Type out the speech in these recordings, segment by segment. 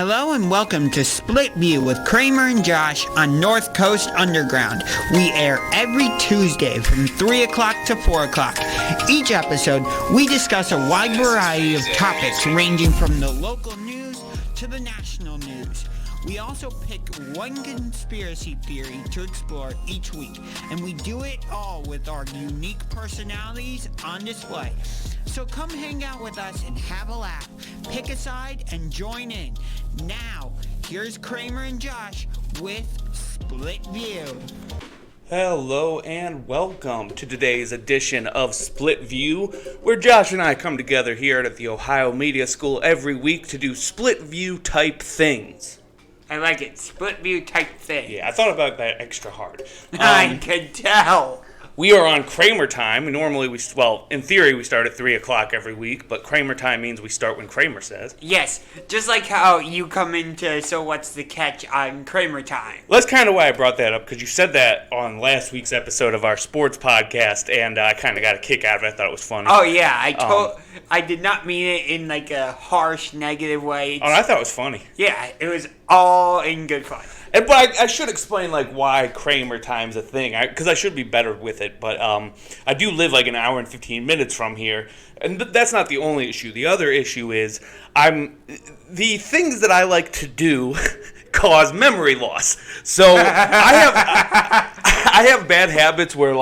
Hello and welcome to Split View with Kramer and Josh on North Coast Underground. We air every Tuesday from 3 o'clock to 4 o'clock. Each episode, we discuss a wide variety of topics ranging from the local news to the national news. We also pick one conspiracy theory to explore each week, and we do it all with our unique personalities on display. So come hang out with us and have a laugh, pick a side, and join in. Now, here's Kramer and Josh with Split View. Hello and welcome to today's edition of Split View, where Josh and I come together here at the Ohio Media School every week to do split view type things. I like it, split view type thing. Yeah, I thought about that extra hard. I can tell. We are on Kramer time. Normally, in theory, we start at 3 o'clock every week, but Kramer time means we start when Kramer says. Yes, just like how you come into So What's the Catch on Kramer time. Well, that's kind of why I brought that up, because you said that on last week's episode of our sports podcast, and I kind of got a kick out of it. I thought it was funny. Oh, yeah, I did not mean it in like a harsh, negative way. I thought it was funny. Yeah, it was all in good fun. But I should explain why Kramer time's a thing, because I should be better with it. But I do live an hour and 15 minutes from here, and that's not the only issue. The other issue is the things that I like to do cause memory loss. So I have bad habits where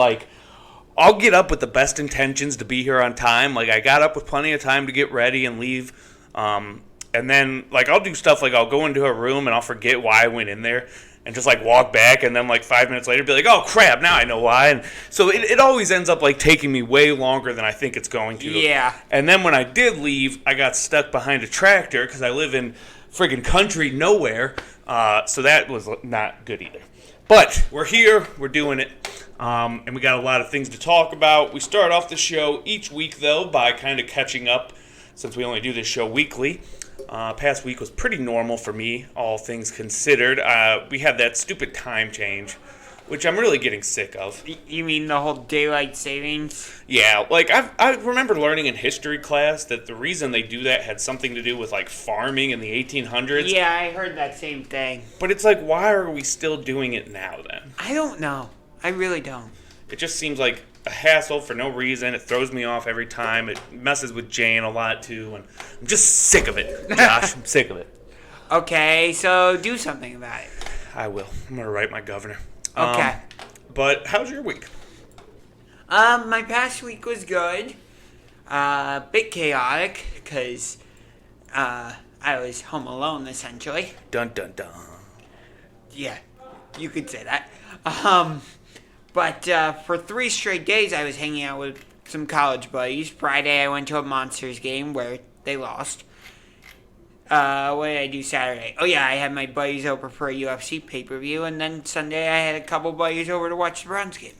I'll get up with the best intentions to be here on time. I got up with plenty of time to get ready and leave. And then, I'll do stuff I'll go into a room and I'll forget why I went in there and just, walk back. And then, 5 minutes later, be like, oh, crap, now I know why. And so it always ends up, taking me way longer than I think it's going to. Yeah. And then when I did leave, I got stuck behind a tractor because I live in friggin' country nowhere. So that was not good either. But we're here. We're doing it. And we got a lot of things to talk about. We start off the show each week, though, by kind of catching up since we only do this show weekly. Past week was pretty normal for me, all things considered. We had that stupid time change, which I'm really getting sick of. You mean the whole daylight savings? Yeah, I remember learning in history class that the reason they do that had something to do with farming in the 1800s. Yeah, I heard that same thing. But it's why are we still doing it now then? I don't know. I really don't. It just seems like a hassle for no reason. It throws me off every time. It messes with Jane a lot too, and I'm just sick of it, Josh. I'm sick of it. Okay, so do something about it. I will. I'm gonna write my governor. Okay. But how's your week? My past week was good. Bit chaotic because I was home alone essentially. Dun dun dun. Yeah, you could say that. But for 3 straight days, I was hanging out with some college buddies. Friday, I went to a Monsters game where they lost. What did I do Saturday? Oh, yeah, I had my buddies over for a UFC pay-per-view. And then Sunday, I had a couple buddies over to watch the Browns game.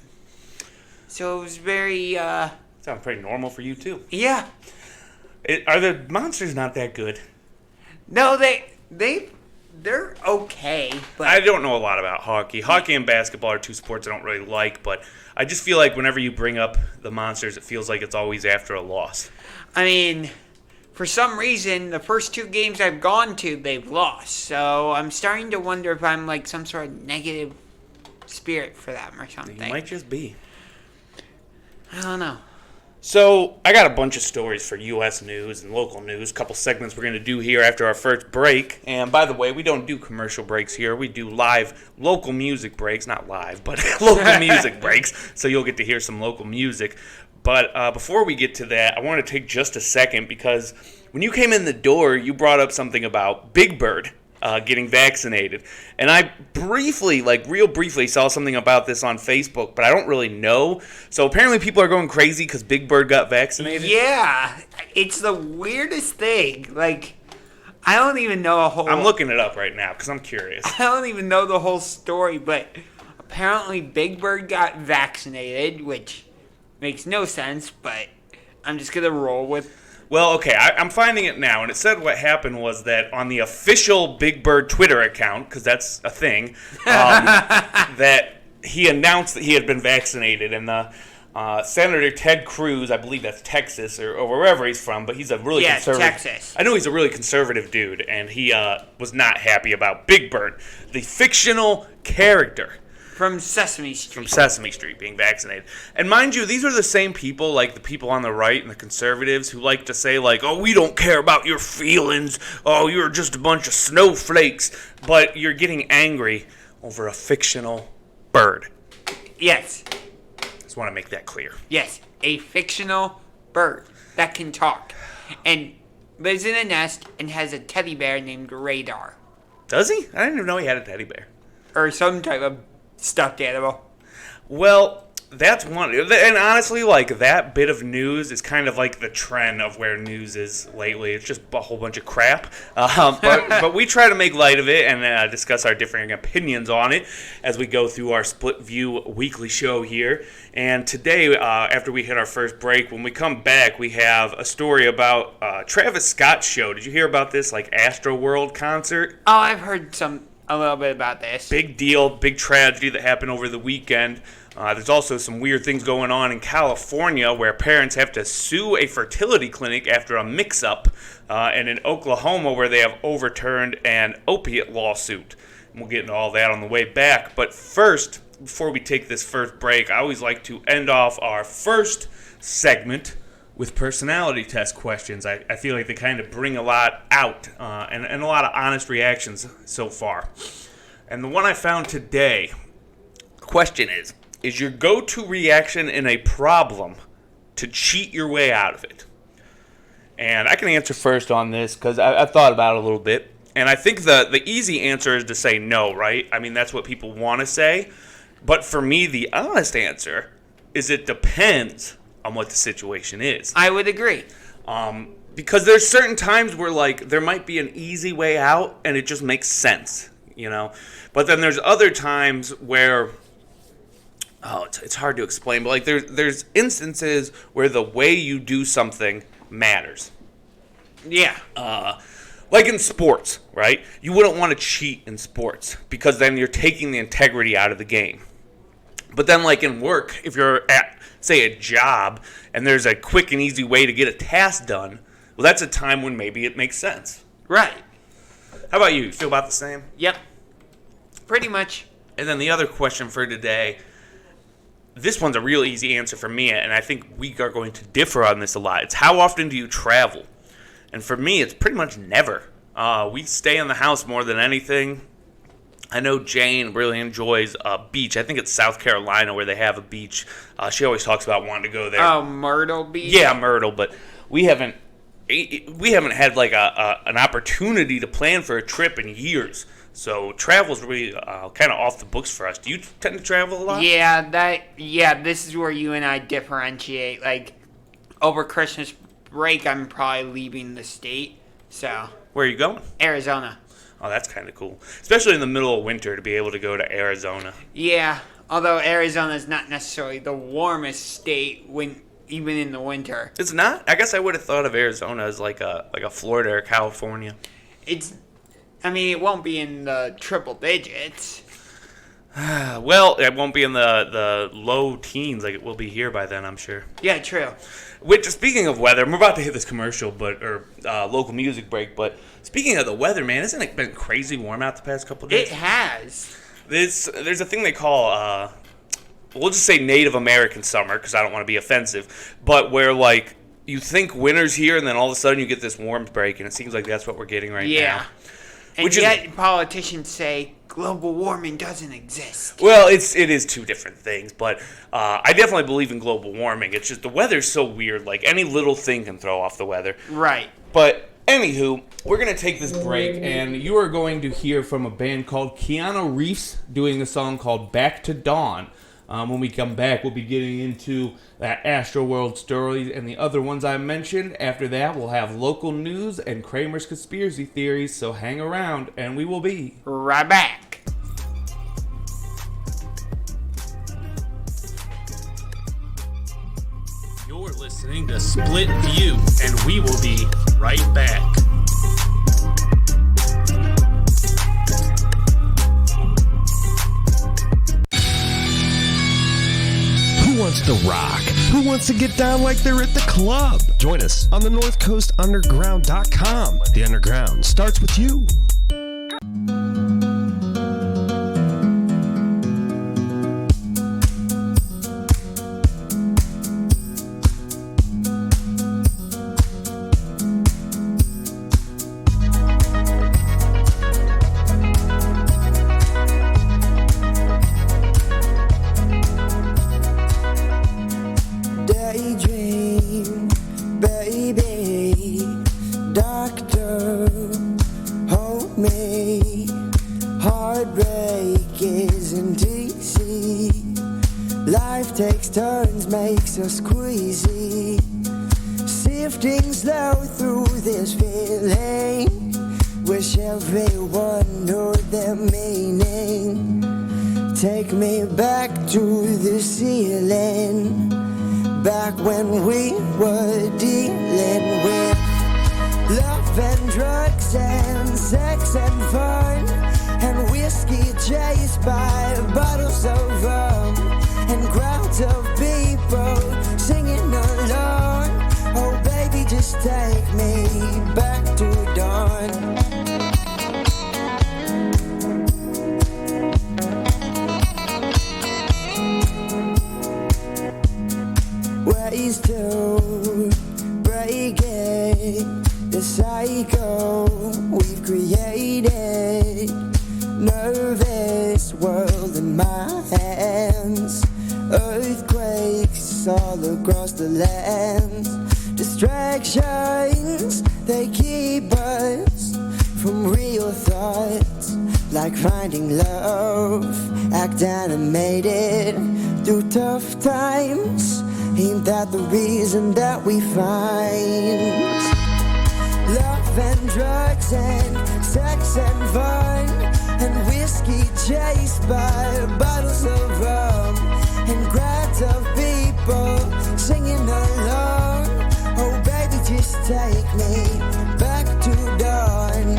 So it was very... Sounds pretty normal for you, too. Yeah. Are the Monsters not that good? No, they're okay, but... I don't know a lot about hockey. Hockey and basketball are 2 sports I don't really like, but I just feel like whenever you bring up the Monsters, it feels like it's always after a loss. I mean, for some reason, the first 2 games I've gone to, they've lost. So I'm starting to wonder if I'm some sort of negative spirit for them or something. You might just be. I don't know. So, I got a bunch of stories for U.S. news and local news, a couple segments we're going to do here after our first break. And by the way, we don't do commercial breaks here. We do live local music breaks. Not live, but local music breaks. So you'll get to hear some local music. But before we get to that, I want to take just a second because when you came in the door, you brought up something about Big Bird getting vaccinated. And I briefly, real briefly, saw something about this on Facebook, but I don't really know. So apparently people are going crazy because Big Bird got vaccinated? Yeah, it's the weirdest thing. I don't even know a whole... I'm looking it up right now because I'm curious. I don't even know the whole story, but apparently Big Bird got vaccinated, which makes no sense, but I'm just going to roll with... Well, okay, I'm finding it now, and it said what happened was that on the official Big Bird Twitter account, because that's a thing, that he announced that he had been vaccinated, and the Senator Ted Cruz, I believe that's Texas or wherever he's from, but he's a really conservative. Texas. I know he's a really conservative dude, and he was not happy about Big Bird, the fictional character From Sesame Street. from Sesame Street, being vaccinated. And mind you, these are the same people, like the people on the right and the conservatives, who like to say, like, oh, we don't care about your feelings. Oh, you're just a bunch of snowflakes. But you're getting angry over a fictional bird. Yes. Just want to make that clear. Yes. A fictional bird that can talk. And lives in a nest and has a teddy bear named Radar. Does he? I didn't even know he had a teddy bear. Or some type of stuffed animal. Well, that's one. And honestly, like, that bit of news is kind of like the trend of where news is lately. It's just a whole bunch of crap. But we try to make light of it and discuss our differing opinions on it as we go through our Split View weekly show here. And today, after we hit our first break, when we come back, we have a story about Travis Scott's show. Did you hear about this, like, Astroworld concert? Oh, I've heard a little bit about this. Big deal, big tragedy that happened over the weekend. There's also some weird things going on in California where parents have to sue a fertility clinic after a mix-up, and in Oklahoma where they have overturned an opiate lawsuit. And we'll get into all that on the way back. But first, before we take this first break, I always like to end off our first segment with personality test questions. I feel like they kind of bring a lot out and a lot of honest reactions so far. And the one I found today, the question is your go-to reaction in a problem to cheat your way out of it? And I can answer first on this because I've thought about it a little bit. And I think the easy answer is to say no, right? I mean, that's what people want to say. But for me, the honest answer is it depends on what the situation is. I would agree. Because there's certain times where, like, there might be an easy way out and it just makes sense, you know? But then there's other times where, it's hard to explain, but, like, there's instances where the way you do something matters. Yeah. Like in sports, right? You wouldn't want to cheat in sports because then you're taking the integrity out of the game. But then, like, in work, if you're at, say, a job and there's a quick and easy way to get a task done, well, that's a time when maybe it makes sense. Right. How about you? You feel about the same? Yep. Pretty much. And then the other question for today, this one's a real easy answer for me, and I think we are going to differ on this a lot. It's how often do you travel? And for me, it's pretty much never. We stay in the house more than anything. I know Jane really enjoys a beach. I think it's South Carolina where they have a beach. She always talks about wanting to go there. Oh, Myrtle Beach? Yeah, Myrtle, but we haven't had like an opportunity to plan for a trip in years. So travel's really kind of off the books for us. Do you tend to travel a lot? Yeah, this is where you and I differentiate. Like, over Christmas break, I'm probably leaving the state. So, where are you going? Arizona. Oh, that's kind of cool. Especially in the middle of winter to be able to go to Arizona. Yeah, although Arizona is not necessarily the warmest state even in the winter. It's not? I guess I would have thought of Arizona as like a Florida or California. It won't be in the triple digits. Well, it won't be in the low teens like it will be here by then, I'm sure. Yeah, true. Which, speaking of weather, we're about to hit this commercial, or local music break, but speaking of the weather, man, hasn't it been crazy warm out the past couple of days? It has. There's a thing they call, we'll just say Native American summer, because I don't want to be offensive, but where, like, you think winter's here, and then all of a sudden you get this warm break, and it seems like that's what we're getting right now. Yeah. And yet politicians say global warming doesn't exist. Well, it is two different things, but I definitely believe in global warming. It's just the weather's so weird. Like, any little thing can throw off the weather. Right. But anywho, we're going to take this break, and you are going to hear from a band called Keanu Reeves doing a song called Back to Dawn. When we come back, we'll be getting into that Astroworld story and the other ones I mentioned. After that, we'll have local news and Kramer's conspiracy theories, so hang around, and we will be right back. You're listening to Split View, and we will be right back. Who wants to rock? Who wants to get down like they're at the club? Join us on the northcoastunderground.com. The Underground starts with you. Daydream, baby, doctor, hold me. Heartbreak isn't easy. Life takes turns, makes us queasy. Sifting slow through this feeling. Wish everyone knew the meaning. Take me back to the ceiling. Back when we were dealing with love and drugs and sex and fun, and whiskey chased by bottles of rum, and crowds of people singing along. Oh baby, just take me back to dawn. Ways to break it, the cycle we've created. Nervous world in my hands. Earthquakes all across the land. Distractions, they keep us from real thoughts. Like finding love, act animated through tough times. Ain't that the reason that we find love and drugs and sex and fun, and whiskey chased by bottles of rum, and crowds of people singing along. Oh baby, just take me back to dawn.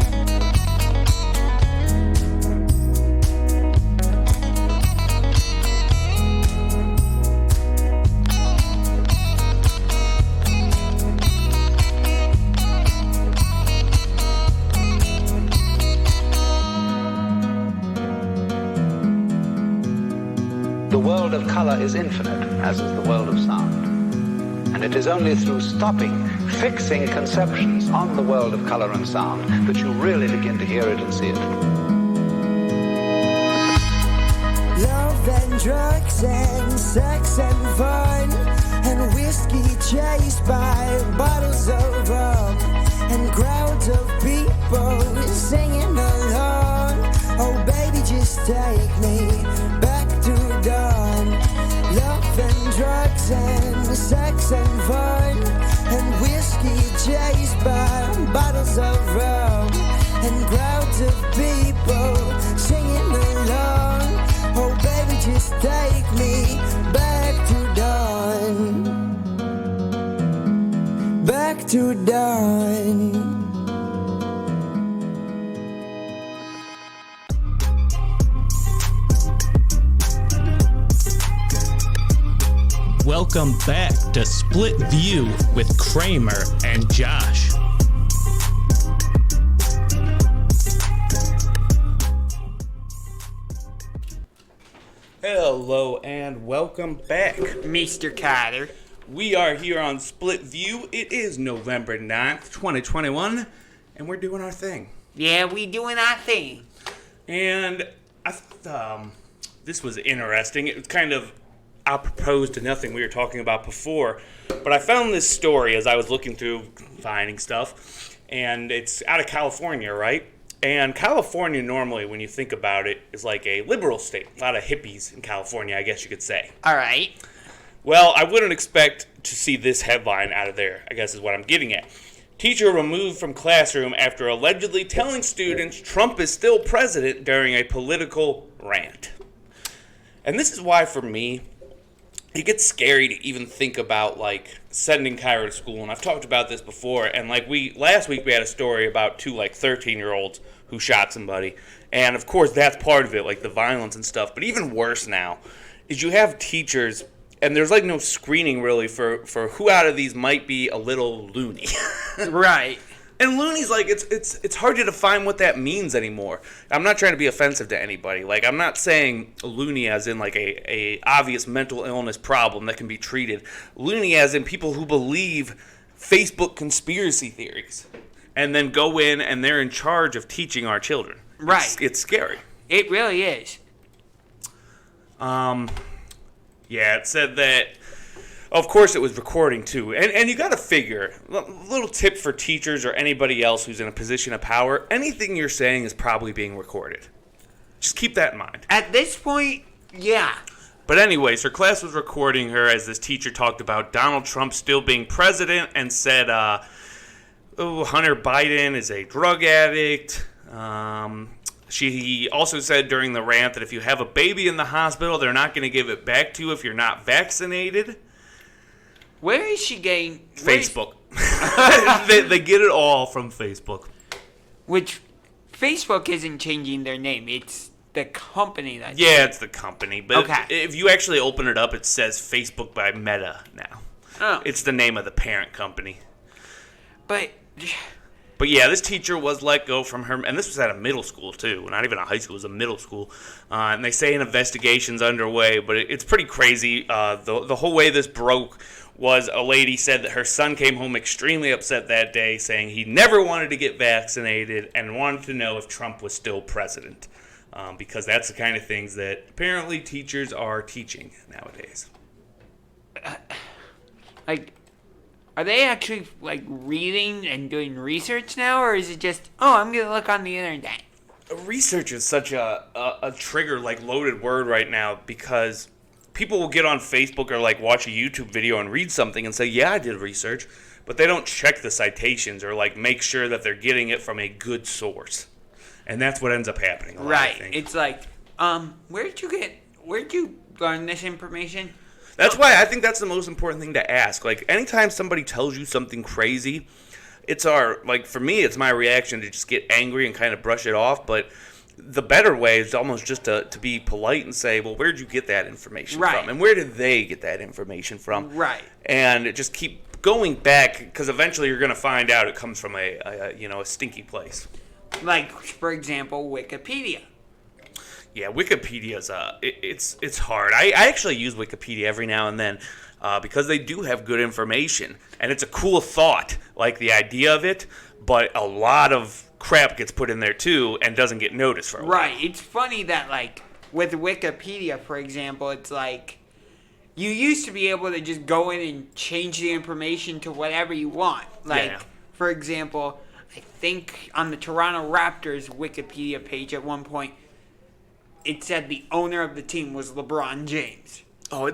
The world of color is infinite, as is the world of sound. And it is only through stopping, fixing conceptions on the world of color and sound that you really begin to hear it and see it. Love and drugs and sex and fun, and whiskey chased by bottles of rum, and crowds of people singing along. Oh baby, just take me back to dawn. Love and drugs and sex and fun, and whiskey chased by bottles of rum, and crowds of people singing along. Oh baby, just take me back to dawn. Back to dawn. Welcome back to Split View with Kramer and Josh. Hello and welcome back. Mr. Carter. We are here on Split View. It is November 9th, 2021, and we're doing our thing. Yeah, we doing our thing. And I thought this was interesting. It was kind of apropos to nothing we were talking about before, but I found this story as I was looking through finding stuff, and it's out of California, right? And California normally, when you think about it, is like a liberal state. A lot of hippies in California, I guess you could say. All right. Well, I wouldn't expect to see this headline out of there, I guess is what I'm getting at. Teacher removed from classroom after allegedly telling students Trump is still president during a political rant. And this is why, for me, it gets scary to even think about, like, sending Kyra to school. And I've talked about this before. And, like, last week we had a story about two, 13-year-olds who shot somebody. And, of course, that's part of it, like, the violence and stuff. But even worse now is you have teachers and there's like no screening really for who out of these might be a little loony. Right. And loony's like, it's hard to define what that means anymore. I'm not trying to be offensive to anybody. Like, I'm not saying loony as in like a obvious mental illness problem that can be treated. Loony as in people who believe Facebook conspiracy theories and then go in and they're in charge of teaching our children. Right. It's scary. It really is. Yeah, it said that, of course it was recording too. And you got to figure, little tip for teachers or anybody else who's in a position of power, anything you're saying is probably being recorded. Just keep that in mind. At this point, yeah. But anyways, her class was recording her as this teacher talked about Donald Trump still being president and said, Hunter Biden is a drug addict. She also said during the rant that if you have a baby in the hospital, they're not going to give it back to you if you're not vaccinated. Where is she getting... Facebook. They get it all from Facebook. Which, Facebook isn't changing their name. It's the company that's... Yeah, it's the company. But okay. If you actually open it up, it says Facebook by Meta now. Oh. It's the name of the parent company. But yeah, this teacher was let go from her, and this was at a middle school too, not even a high school, it was a middle school. And they say an investigation's underway, but it's pretty crazy. The whole way this broke was a lady said that her son came home extremely upset that day, saying he never wanted to get vaccinated and wanted to know if Trump was still president, because that's the kind of things that apparently teachers are teaching nowadays. like, are they actually like reading and doing research now, or is it just, oh, I'm gonna look on the internet? Research is such a trigger, like, loaded word right now, because people will get on Facebook or like watch a YouTube video and read something and say, yeah, I did research, but they don't check the citations or like make sure that they're getting it from a good source. And that's what ends up happening a lot, I think. It's like, where'd you learn this information? That's why I think that's the most important thing to ask. Like, anytime somebody tells you something crazy, for me, it's my reaction to just get angry and kind of brush it off. But the better way is almost just to be polite and say, well, where'd you get that information from? And where did they get that information from? Right. And just keep going back, because eventually you're going to find out it comes from a stinky place. Like, for example, Wikipedia. Yeah, Wikipedia's it's hard. I actually use Wikipedia every now and then because they do have good information, and it's a cool thought, like the idea of it, but a lot of crap gets put in there too and doesn't get noticed for a while. Right. It's funny that, like, with Wikipedia, for example, it's like you used to be able to just go in and change the information to whatever you want. Like, for example, I think on the Toronto Raptors Wikipedia page at one point, it said the owner of the team was LeBron James. Oh,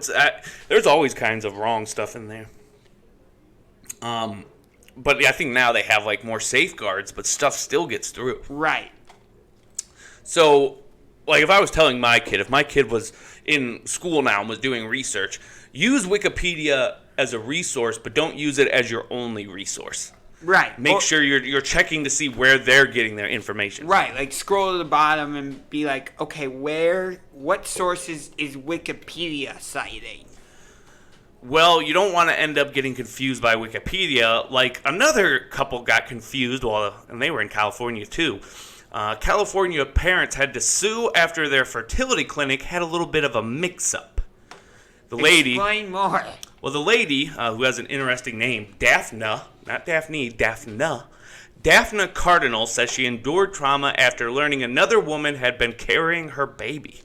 there's always kinds of wrong stuff in there. But I think now they have like more safeguards, but stuff still gets through. Right. So, like, if I was telling my kid, if my kid was in school now and was doing research, use Wikipedia as a resource, but don't use it as your only resource. Right. Make sure you're checking to see where they're getting their information. Right. Like, scroll to the bottom and be like, okay, what sources is Wikipedia citing? Well, you don't want to end up getting confused by Wikipedia. Like, another couple got confused, and they were in California too. California parents had to sue after their fertility clinic had a little bit of a mix-up. Explain more. Well, the lady, who has an interesting name, Daphna, not Daphne, Daphna Cardinal, says she endured trauma after learning another woman had been carrying her baby.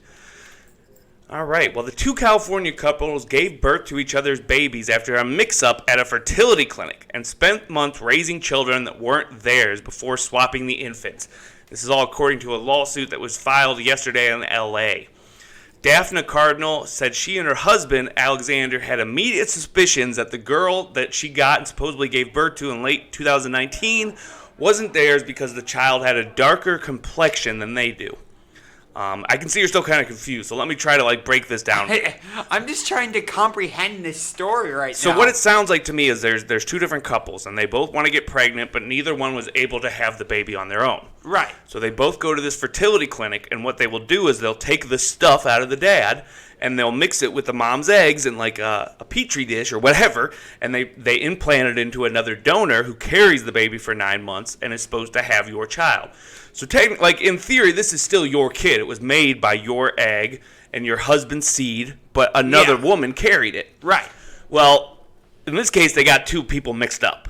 All right, well, the two California couples gave birth to each other's babies after a mix-up at a fertility clinic and spent months raising children that weren't theirs before swapping the infants. This is all according to a lawsuit that was filed yesterday in L.A. Daphna Cardinal said she and her husband, Alexander, had immediate suspicions that the girl that she got and supposedly gave birth to in late 2019 wasn't theirs because the child had a darker complexion than they do. I can see you're still kind of confused, so let me try to break this down. I'm just trying to comprehend this story right now. So what it sounds like to me is there's two different couples, and they both want to get pregnant, but neither one was able to have the baby on their own. Right. So they both go to this fertility clinic, and what they will do is they'll take the stuff out of the dad, and they'll mix it with the mom's eggs in like a petri dish or whatever, and they implant it into another donor who carries the baby for 9 months and is supposed to have your child. So like in theory, this is still your kid. It was made by your egg and your husband's seed, but another woman carried it. Right. Well, in this case, they got two people mixed up.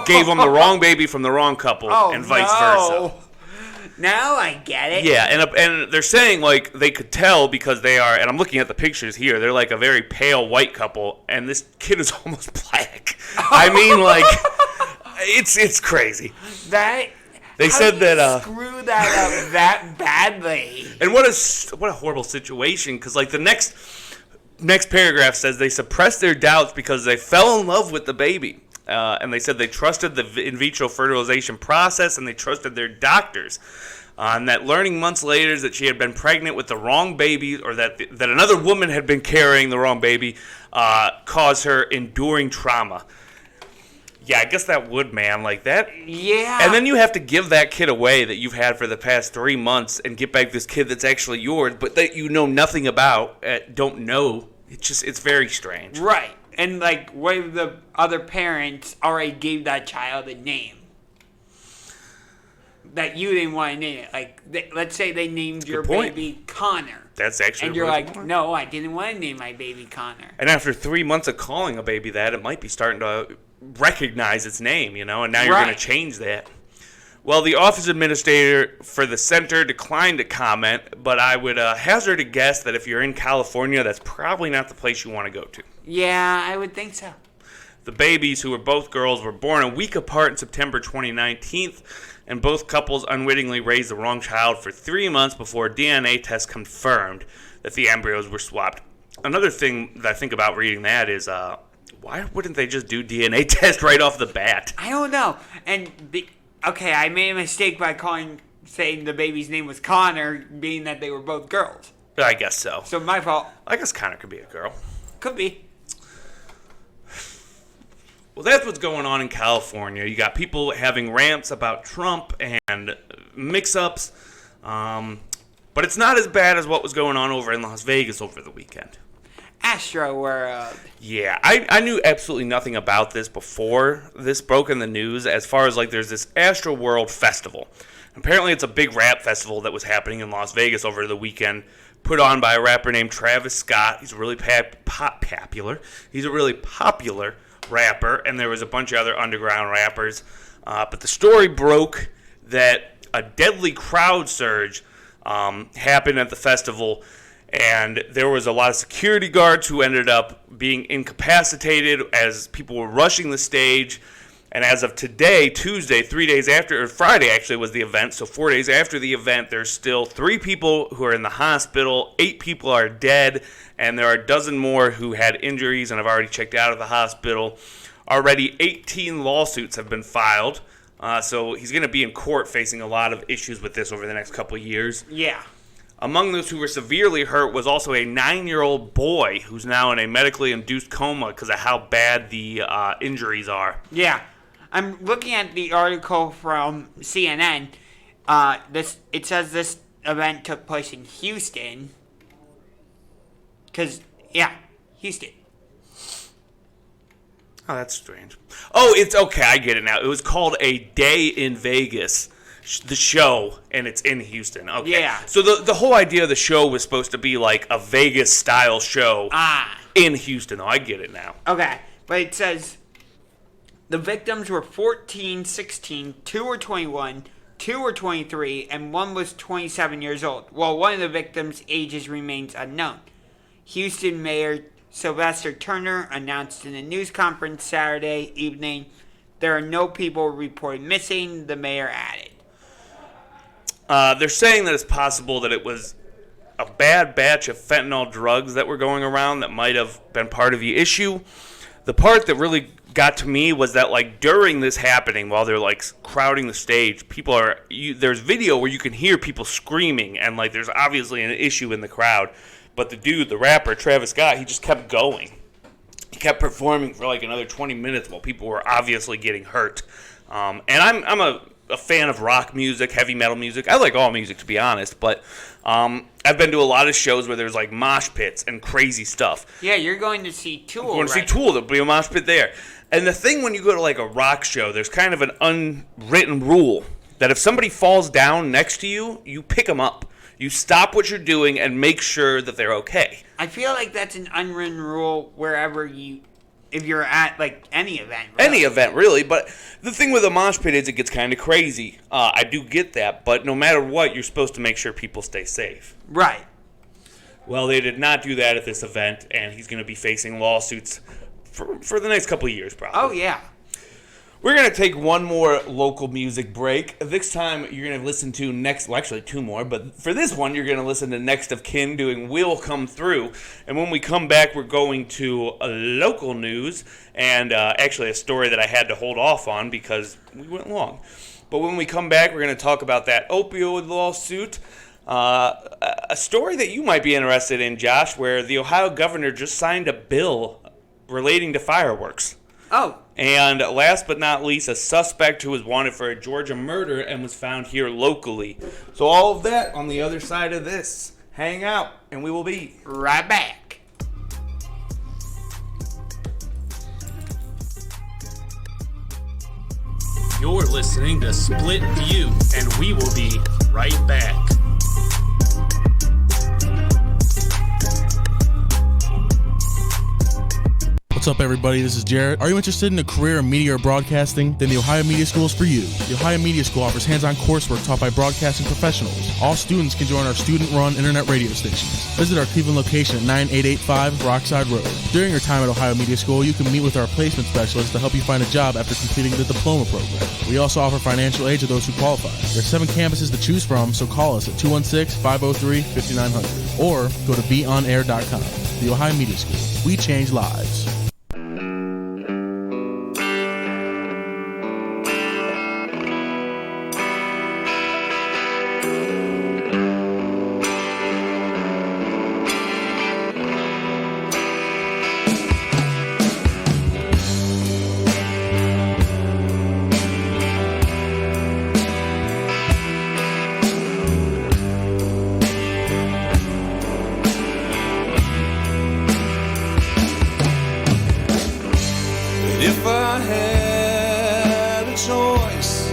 Gave them the wrong baby from the wrong couple, and vice versa. Now I get it. Yeah, and they're saying, like, they could tell because they are, and I'm looking at the pictures here, they're like a very pale white couple, and this kid is almost black. I mean, like, it's crazy. They said that screw that up that badly. And what a horrible situation, because like the next paragraph says they suppressed their doubts because they fell in love with the baby. And they said they trusted the in vitro fertilization process and they trusted their doctors. And that learning months later that she had been pregnant with the wrong baby, or that another woman had been carrying the wrong baby, caused her enduring trauma. Yeah, I guess that would, man, like that. Yeah. And then you have to give that kid away that you've had for the past 3 months and get back this kid that's actually yours, but that you know nothing about, don't know. It's very strange. Right. And, like, what if the other parents already gave that child a name that you didn't want to name it? Like, let's say they named your baby Connor. That's actually and you're like, no, I didn't want to name my baby Connor. And after 3 months of calling a baby that, it might be starting to recognize its name, and now you're going to change that. Well, the office administrator for the center declined to comment, but I would hazard a guess that if you're in California, that's probably not the place you want to go to. Yeah, I would think so. The babies, who were both girls, were born a week apart in September 2019, and both couples unwittingly raised the wrong child for 3 months before DNA tests confirmed that the embryos were swapped. Another thing that I think about reading that is, why wouldn't they just do DNA test right off the bat? I don't know. And okay, I made a mistake by saying the baby's name was Connor, being that they were both girls. I guess so. So my fault. I guess Connor could be a girl. Could be. Well, that's what's going on in California. You got people having rants about Trump and mix-ups, but it's not as bad as what was going on over in Las Vegas over the weekend. Astro World. Yeah, I knew absolutely nothing about this before this broke in the news, as far as, like, there's this Astro World festival. Apparently it's a big rap festival that was happening in Las Vegas over the weekend, put on by a rapper named Travis Scott. He's really popular. He's a really popular rapper, and there was a bunch of other underground rappers. But the story broke that a deadly crowd surge happened at the festival, and there was a lot of security guards who ended up being incapacitated as people were rushing the stage. And as of today, Tuesday, 3 days after, or Friday actually was the event, so 4 days after the event, there's still 3 people who are in the hospital, 8 people are dead, and there are a dozen more who had injuries and have already checked out of the hospital. Already 18 lawsuits have been filed, so he's going to be in court facing a lot of issues with this over the next couple of years. Yeah. Among those who were severely hurt was also a 9-year-old boy who's now in a medically induced coma because of how bad the injuries are. Yeah. I'm looking at the article from CNN. It says this event took place in Houston. Houston. Oh, that's strange. Oh, it's okay. I get it now. It was called A Day in Vegas, the show, and it's in Houston. Okay. Yeah. So the whole idea of the show was supposed to be like a Vegas-style show in Houston. Oh, I get it now. Okay. But it says the victims were 14, 16, 2 were 21, 2 were 23, and 1 was 27 years old, while one of the victims' ages remains unknown. Houston Mayor Sylvester Turner announced in a news conference Saturday evening, there are no people reported missing, the mayor added. They're saying that it's possible that it was a bad batch of fentanyl drugs that were going around that might have been part of the issue. The part that really got to me was that, like, during this happening, while they're, like, crowding the stage, there's video where you can hear people screaming, and, like, there's obviously an issue in the crowd. But the rapper, Travis Scott, he just kept going. He kept performing for, like, another 20 minutes while people were obviously getting hurt. And I'm a a fan of rock music, heavy metal music. I like all music, to be honest, but I've been to a lot of shows where there's like mosh pits and crazy stuff. Yeah, you're going to see Tool. Going to see Tool, there'll be a mosh pit there. And the thing when you go to like a rock show, there's kind of an unwritten rule that if somebody falls down next to you, you pick them up. You stop what you're doing and make sure that they're okay. I feel like that's an unwritten rule wherever if you're at like any event. Really. Any event, really. But the thing with a mosh pit is it gets kind of crazy. I do get that, but no matter what, you're supposed to make sure people stay safe. Right. Well, they did not do that at this event, and he's going to be facing lawsuits for the next couple of years, probably. Oh, yeah. We're going to take one more local music break. This time, you're going to listen to actually two more, but for this one, you're going to listen to Next of Kin doing Will Come Through. And when we come back, we're going to a local news and actually a story that I had to hold off on because we went long. But when we come back, we're going to talk about that opioid lawsuit, a story that you might be interested in, Josh, where the Ohio governor just signed a bill relating to fireworks. Oh. And last but not least, a suspect who was wanted for a Georgia murder and was found here locally. So all of that on the other side of this. Hang out, and we will be right back. You're listening to Split View, and we will be right back. What's up, everybody? This is Jared. Are you interested in a career in media or broadcasting? Then the Ohio Media School is for you. The Ohio Media School offers hands-on coursework taught by broadcasting professionals. All students can join our student-run internet radio stations. Visit our Cleveland location at 9885 Rockside Road. During your time at Ohio Media School, you can meet with our placement specialist to help you find a job after completing the diploma program. We also offer financial aid to those who qualify. There are 7 campuses to choose from, so call us at 216-503-5900 or go to beonair.com. The Ohio Media School. We change lives. If I had a choice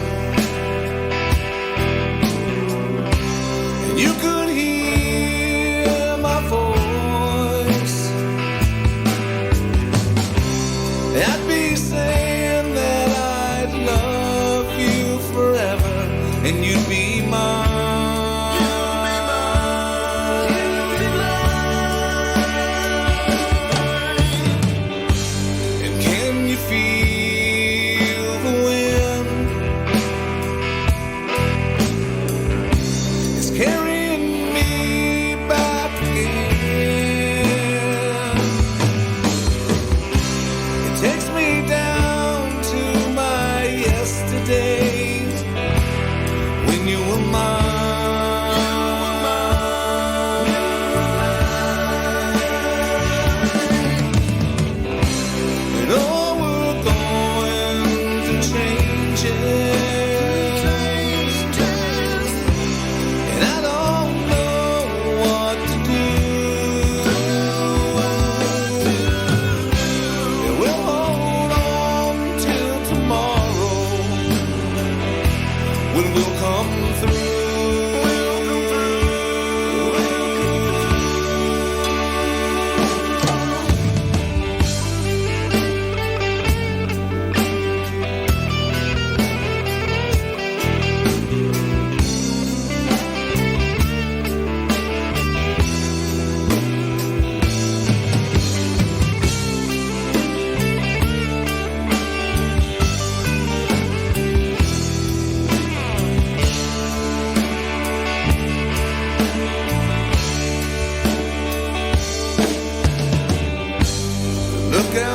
and you could hear my voice, I'd be saying that I'd love you forever and you'd be mine.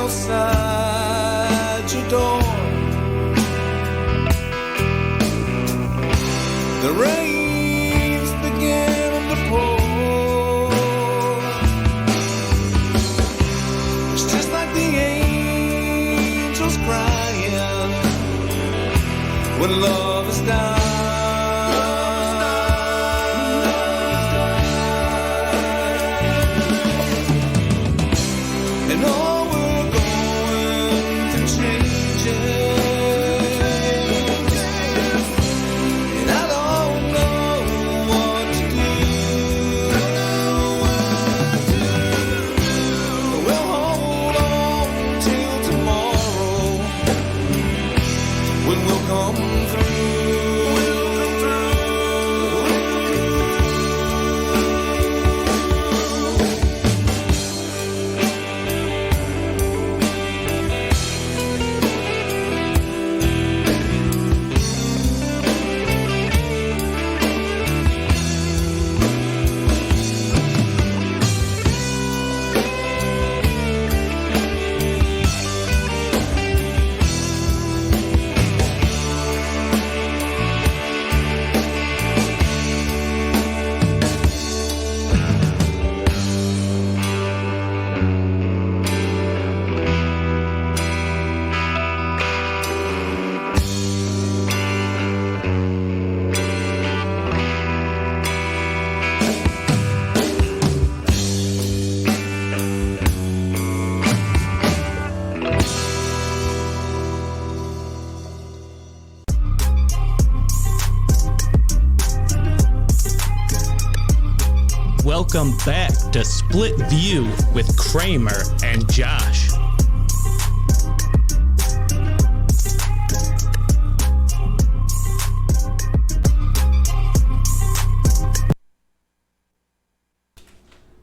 Outside your door, the rain's beginning to pour. It's just like the angels crying when love is down. And all we're going through changes, and I don't know what to do. We'll hold on till tomorrow, when we'll come through. Welcome back to Split View with Kramer and Josh.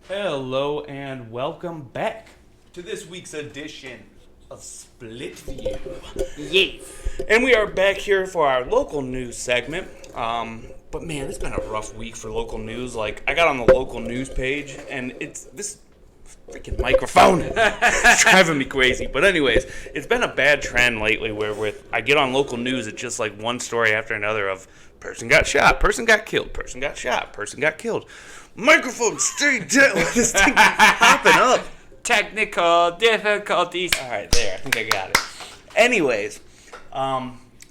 Hello and welcome back to this week's edition of Split View. Yes. And we are back here for our local news segment. But man, it's been a rough week for local news. Like, I got on the local news page, and it's this freaking microphone. It's driving me crazy. But anyways, it's been a bad trend lately where I get on local news, it's just like one story after another of person got shot, person got killed, person got shot, person got killed. Microphone, stay down. This thing keeps popping up. Technical difficulties. All right, there. I think I got it. Anyways,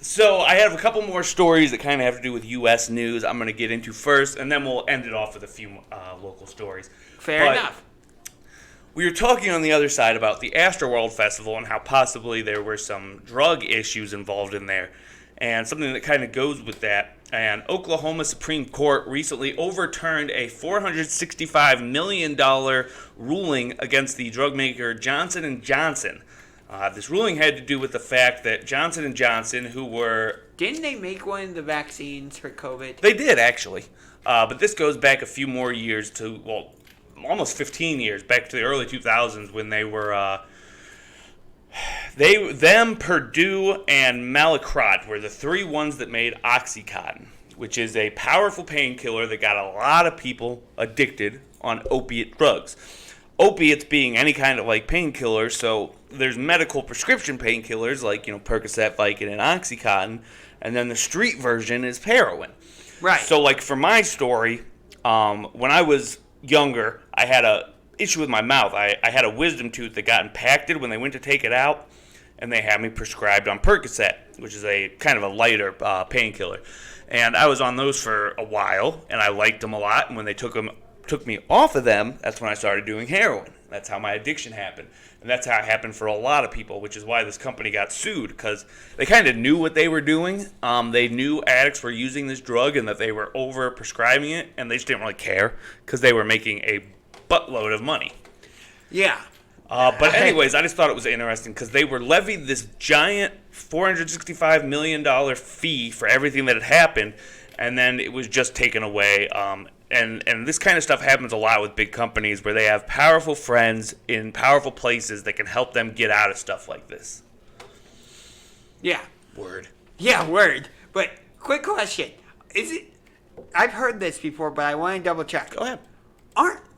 so I have a couple more stories that kind of have to do with U.S. news I'm going to get into first, and then we'll end it off with a few local stories. Fair enough. We were talking on the other side about the Astroworld Festival and how possibly there were some drug issues involved in there, and something that kind of goes with that. And Oklahoma Supreme Court recently overturned a $465 million ruling against the drug maker Johnson & Johnson. This ruling had to do with the fact that Johnson & Johnson, who were... Didn't they make one of the vaccines for COVID? They did, actually. But this goes back a few more years to, well, almost 15 years, back to the early 2000s when they were... Purdue, and Mallinckrodt were the three ones that made OxyContin, which is a powerful painkiller that got a lot of people addicted on opiate drugs. Opiates being any kind of like painkiller, so there's medical prescription painkillers like, Percocet, Vicodin, and OxyContin, and then the street version is heroin. Right. So like for my story, when I was younger, I had a issue with my mouth. I had a wisdom tooth that got impacted when they went to take it out, and they had me prescribed on Percocet, which is a kind of a lighter painkiller. And I was on those for a while, and I liked them a lot. And when they took me off of them, that's when I started doing heroin. That's how my addiction happened. And that's how it happened for a lot of people, which is why this company got sued, because they kind of knew what they were doing. They knew addicts were using this drug and that they were over-prescribing it, and they just didn't really care because they were making a buttload of money. Yeah. But anyways, I just thought it was interesting because they were levied this giant $465 million fee for everything that had happened, and then it was just taken away. And this kind of stuff happens a lot with big companies where they have powerful friends in powerful places that can help them get out of stuff like this. Yeah. Word. Yeah, word. But quick question. I've heard this before, but I want to double check. Go ahead.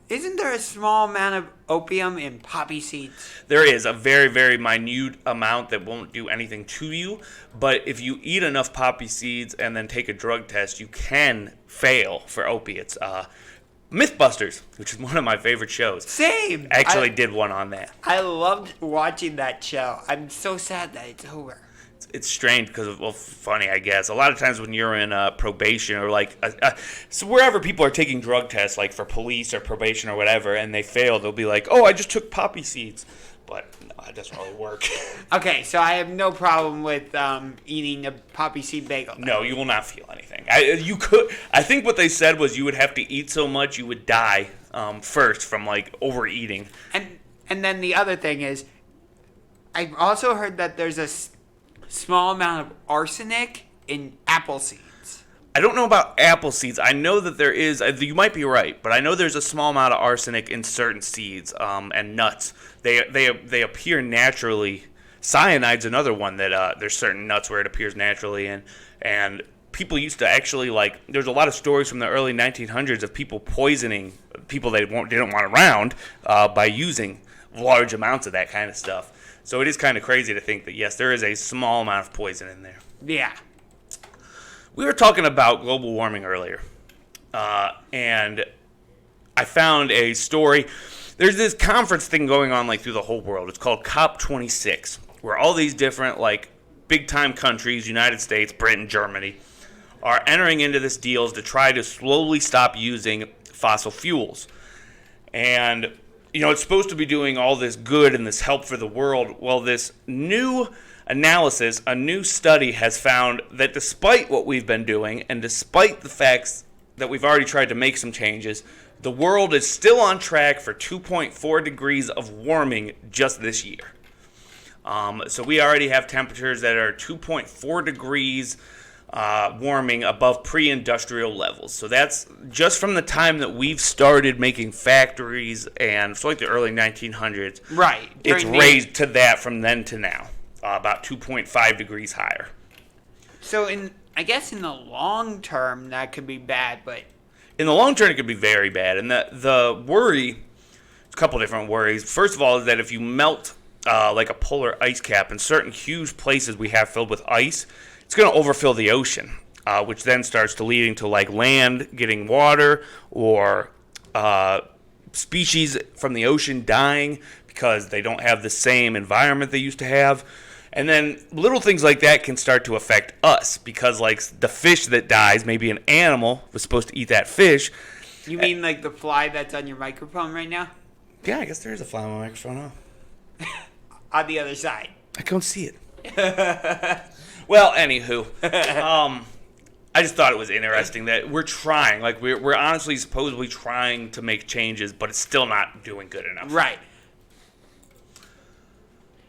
Isn't there a small amount of opium in poppy seeds? There is a very, very minute amount that won't do anything to you, but if you eat enough poppy seeds and then take a drug test, you can fail for opiates. Mythbusters, which is one of my favorite shows. Same. Actually did one on that. I loved watching that show. I'm so sad that it's over. it's strange because of, well, funny, I guess. A lot of times when you're in probation or like so wherever people are taking drug tests, like for police or probation or whatever, and they fail, they'll be like, "Oh, I just took poppy seeds," but no, it doesn't really work. Okay, so I have no problem with eating a poppy seed bagel. No, you will not feel anything. I think what they said was you would have to eat so much you would die first from like overeating. And then the other thing is, I've also heard that there's a small amount of arsenic in apple seeds. I don't know about apple seeds. I know that there is. You might be right, but I know there's a small amount of arsenic in certain seeds and nuts. They appear naturally. Cyanide's another one that there's certain nuts where it appears naturally in, and people used to actually like. There's a lot of stories from the early 1900s of people poisoning people they didn't want around by using large amounts of that kind of stuff. So it is kind of crazy to think that, yes, there is a small amount of poison in there. Yeah. We were talking about global warming earlier, and I found a story. There's this conference thing going on like through the whole world. It's called COP26, where all these different like big-time countries, United States, Britain, Germany, are entering into this deals to try to slowly stop using fossil fuels. And it's supposed to be doing all this good and this help for the world. Well, this new analysis, a new study has found that despite what we've been doing and despite the facts that we've already tried to make some changes, the world is still on track for 2.4 degrees of warming just this year. So we already have temperatures that are 2.4 degrees warming above pre-industrial levels. So that's just from the time that we've started making factories, and so like the early 1900s. Right. It's raised to that from then to now, about 2.5 degrees higher. So I guess in the long term that could be bad, but in the long term it could be very bad. And the worry, a couple different worries. First of all, is that if you melt like a polar ice cap in certain huge places we have filled with ice, it's going to overfill the ocean, which then starts to leading to like land getting water or species from the ocean dying because they don't have the same environment they used to have. And then little things like that can start to affect us because like the fish that dies, maybe an animal was supposed to eat that fish. You mean like the fly that's on your microphone right now? Yeah, I guess there is a fly on my microphone. On the other side. I can't see it. Well, anywho, I just thought it was interesting that we're trying. Like, we're honestly supposedly trying to make changes, but it's still not doing good enough. Right.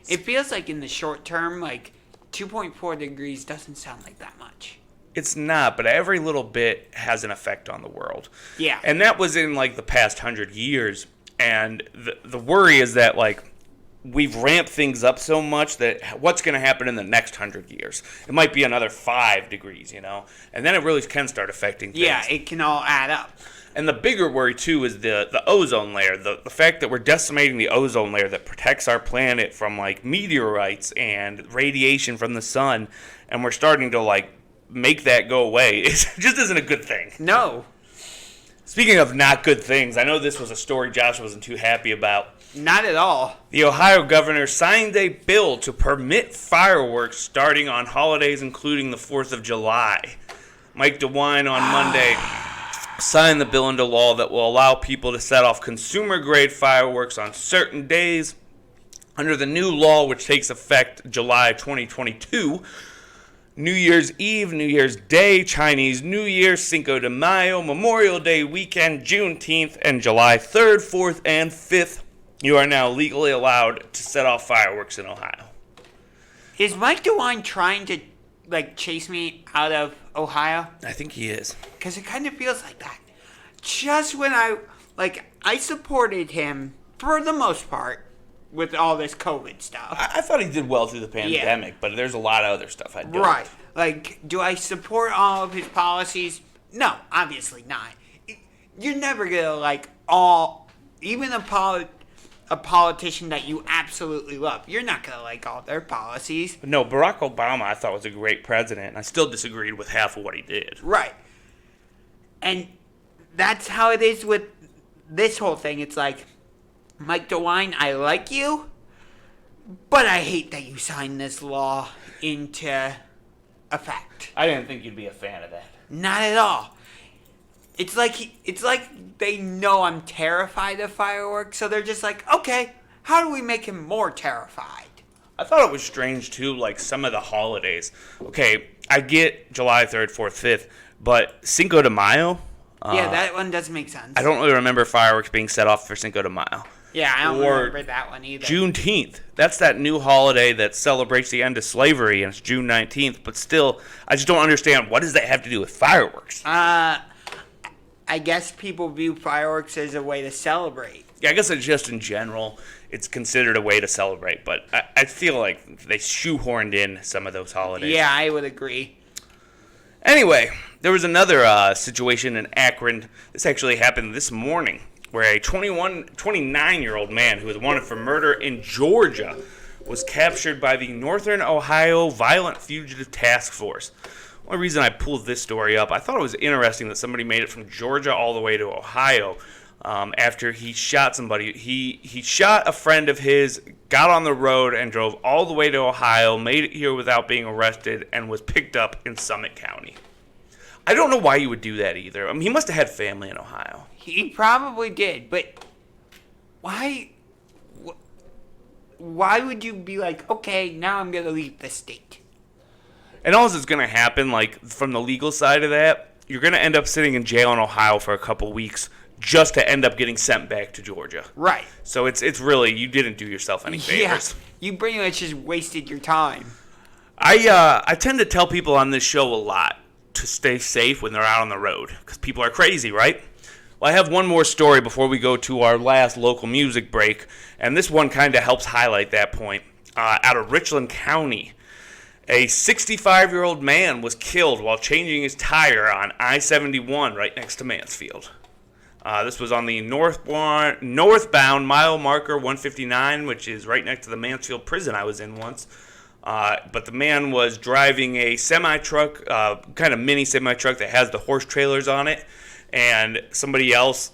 It feels like in the short term, like 2.4 degrees doesn't sound like that much. It's not, but every little bit has an effect on the world. Yeah. And that was in, like, the past 100 years. And the worry is that, like, we've ramped things up so much that what's going to happen in the next 100 years? It might be another 5 degrees, and then it really can start affecting things. Yeah, it can all add up. And the bigger worry, too, is the ozone layer, the fact that we're decimating the ozone layer that protects our planet from, like, meteorites and radiation from the sun, and we're starting to, like, make that go away. It just isn't a good thing. No. Speaking of not good things, I know this was a story Josh wasn't too happy about. Not at all. The Ohio governor signed a bill to permit fireworks starting on holidays, including the 4th of July. Mike DeWine on Monday signed the bill into law that will allow people to set off consumer-grade fireworks on certain days. Under the new law, which takes effect July 2022, New Year's Eve, New Year's Day, Chinese New Year, Cinco de Mayo, Memorial Day weekend, Juneteenth, and July 3rd, 4th, and 5th, you are now legally allowed to set off fireworks in Ohio. Is Mike DeWine trying to, like, chase me out of Ohio? I think he is. Because it kind of feels like that. Just when I supported him, for the most part, with all this COVID stuff. I thought he did well through the pandemic, but there's a lot of other stuff I don't. Right. Like, do I support all of his policies? No, obviously not. You're never going to, even a politician that you absolutely love, you're not going to like all their policies. No, Barack Obama I thought was a great president, and I still disagreed with half of what he did. Right. And that's how it is with this whole thing. It's like, Mike DeWine, I like you, But I hate that you signed this law into effect. I didn't think you'd be a fan of that. Not at all. It's like they know I'm terrified of fireworks, so they're just like, okay, how do we make him more terrified? I thought it was strange, too, like some of the holidays. Okay, I get July 3rd, 4th, 5th, but Cinco de Mayo? Yeah, that one does make sense. I don't really remember fireworks being set off for Cinco de Mayo. Yeah, I don't remember that one either. Juneteenth. That's that new holiday that celebrates the end of slavery, and it's June 19th. But still, I just don't understand. What does that have to do with fireworks? I guess people view fireworks as a way to celebrate. Yeah, I guess it's just in general, it's considered a way to celebrate. But I feel like they shoehorned in some of those holidays. Yeah, I would agree. Anyway, there was another situation in Akron. This actually happened this morning, where a 29-year-old man who was wanted for murder in Georgia was captured by the Northern Ohio Violent Fugitive Task Force. One reason I pulled this story up, I thought it was interesting that somebody made it from Georgia all the way to Ohio after he shot somebody. He shot a friend of his, got on the road, and drove all the way to Ohio, made it here without being arrested, and was picked up in Summit County. I don't know why you would do that either. I mean, he must have had family in Ohio. He probably did, but why would you be like, okay, now I'm going to leave the state? And all that's going to happen, like, from the legal side of that, you're going to end up sitting in jail in Ohio for a couple weeks just to end up getting sent back to Georgia. Right. So it's really, you didn't do yourself any favors. Yeah, you pretty much just wasted your time. I tend to tell people on this show a lot to stay safe when they're out on the road, because people are crazy, right? Well, I have one more story before we go to our last local music break, and this one kind of helps highlight that point. Out of Richland County, a 65-year-old man was killed while changing his tire on I-71 right next to Mansfield. This was on the northbound mile marker 159, which is right next to the Mansfield prison I was in once. But the man was driving a semi-truck, kind of mini semi-truck that has the horse trailers on it, and somebody else,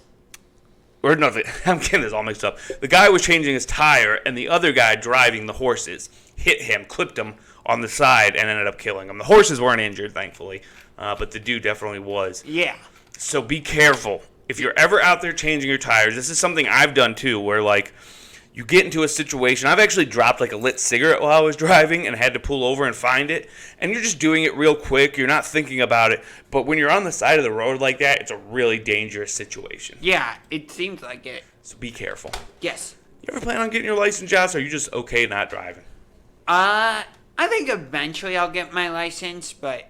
or no, I'm getting this all mixed up. The guy was changing his tire, and the other guy driving the horses hit him, clipped him on the side, and ended up killing him. The horses weren't injured, thankfully, but the dude definitely was. Yeah. So be careful. If you're ever out there changing your tires, this is something I've done too, where like you get into a situation. I've actually dropped like a lit cigarette while I was driving and had to pull over and find it. And you're just doing it real quick. You're not thinking about it. But when you're on the side of the road like that, it's a really dangerous situation. Yeah, it seems like it. So be careful. Yes. You ever plan on getting your license, Josh, or are you just okay not driving? I think eventually I'll get my license, but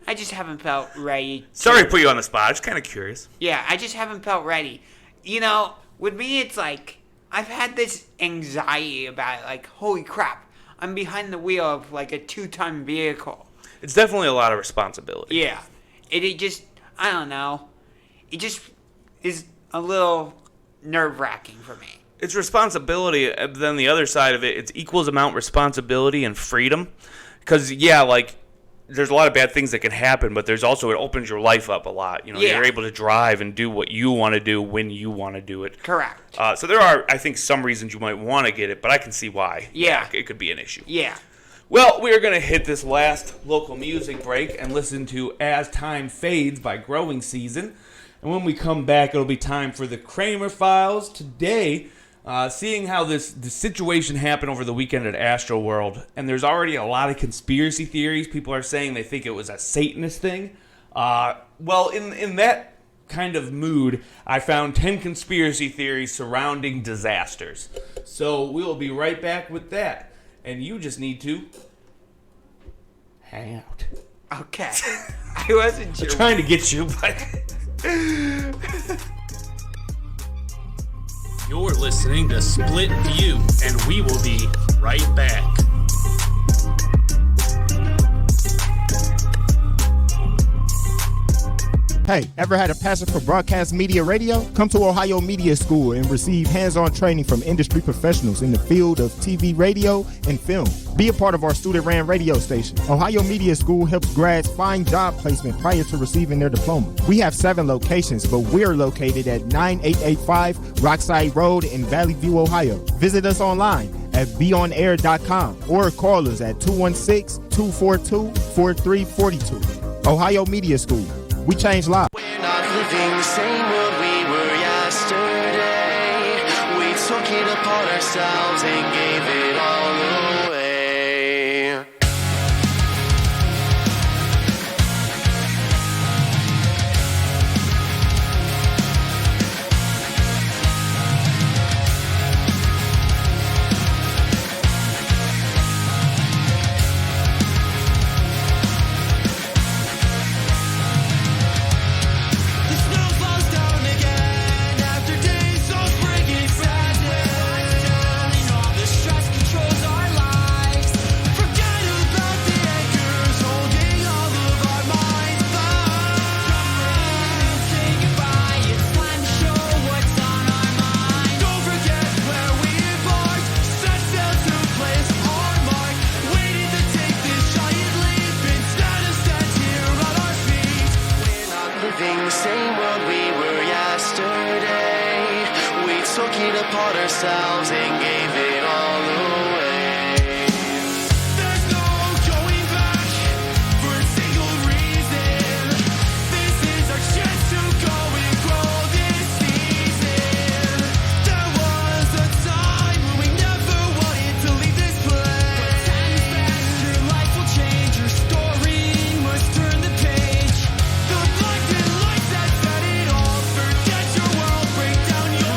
I just haven't felt ready. Sorry to put you on the spot. I'm just kind of curious. Yeah, I just haven't felt ready. You know, with me, it's like I've had this anxiety about it. Like, holy crap, I'm behind the wheel of like a 2-ton vehicle. It's definitely a lot of responsibility. Yeah. It just, I don't know. It just is a little nerve-wracking for me. It's responsibility, but then the other side of it, it's equals amount responsibility and freedom. Because, yeah, like, there's a lot of bad things that can happen, but there's also, it opens your life up a lot. You know, Yeah. You're able to drive and do what you want to do when you want to do it. Correct. So there are, I think, some reasons you might want to get it, but I can see why. Yeah. It could be an issue. Yeah. Well, we are going to hit this last local music break and listen to As Time Fades by Growing Season. And when we come back, it'll be time for the Kramer Files. Today, seeing how the situation happened over the weekend at Astroworld, and there's already a lot of conspiracy theories. People are saying they think it was a Satanist thing. Well, in that kind of mood, I found 10 conspiracy theories surrounding disasters. So we will be right back with that. And you just need to hang out. Okay. I wasn't sure. I'm trying to get you, but... You're listening to Split View, and we will be right back. Hey, ever had a passion for broadcast media radio? Come to Ohio Media School and receive hands-on training from industry professionals in the field of TV, radio, and film. Be a part of our student-ran radio station. Ohio Media School helps grads find job placement prior to receiving their diploma. We have 7 locations, but we're located at 9885 Rockside Road in Valley View, Ohio. Visit us online at beonair.com or call us at 216-242-4342. Ohio Media School. We change lives. We're not living the same world we were yesterday. We took it upon ourselves and gave it all away. Upon ourselves and gave it all away. There's no going back for a single reason. This is our chance to go and grow this season. There was a time when we never wanted to leave this place. But time's back, your life will change, your story must turn the page. The blinding lights that set it all, forget your world, break down your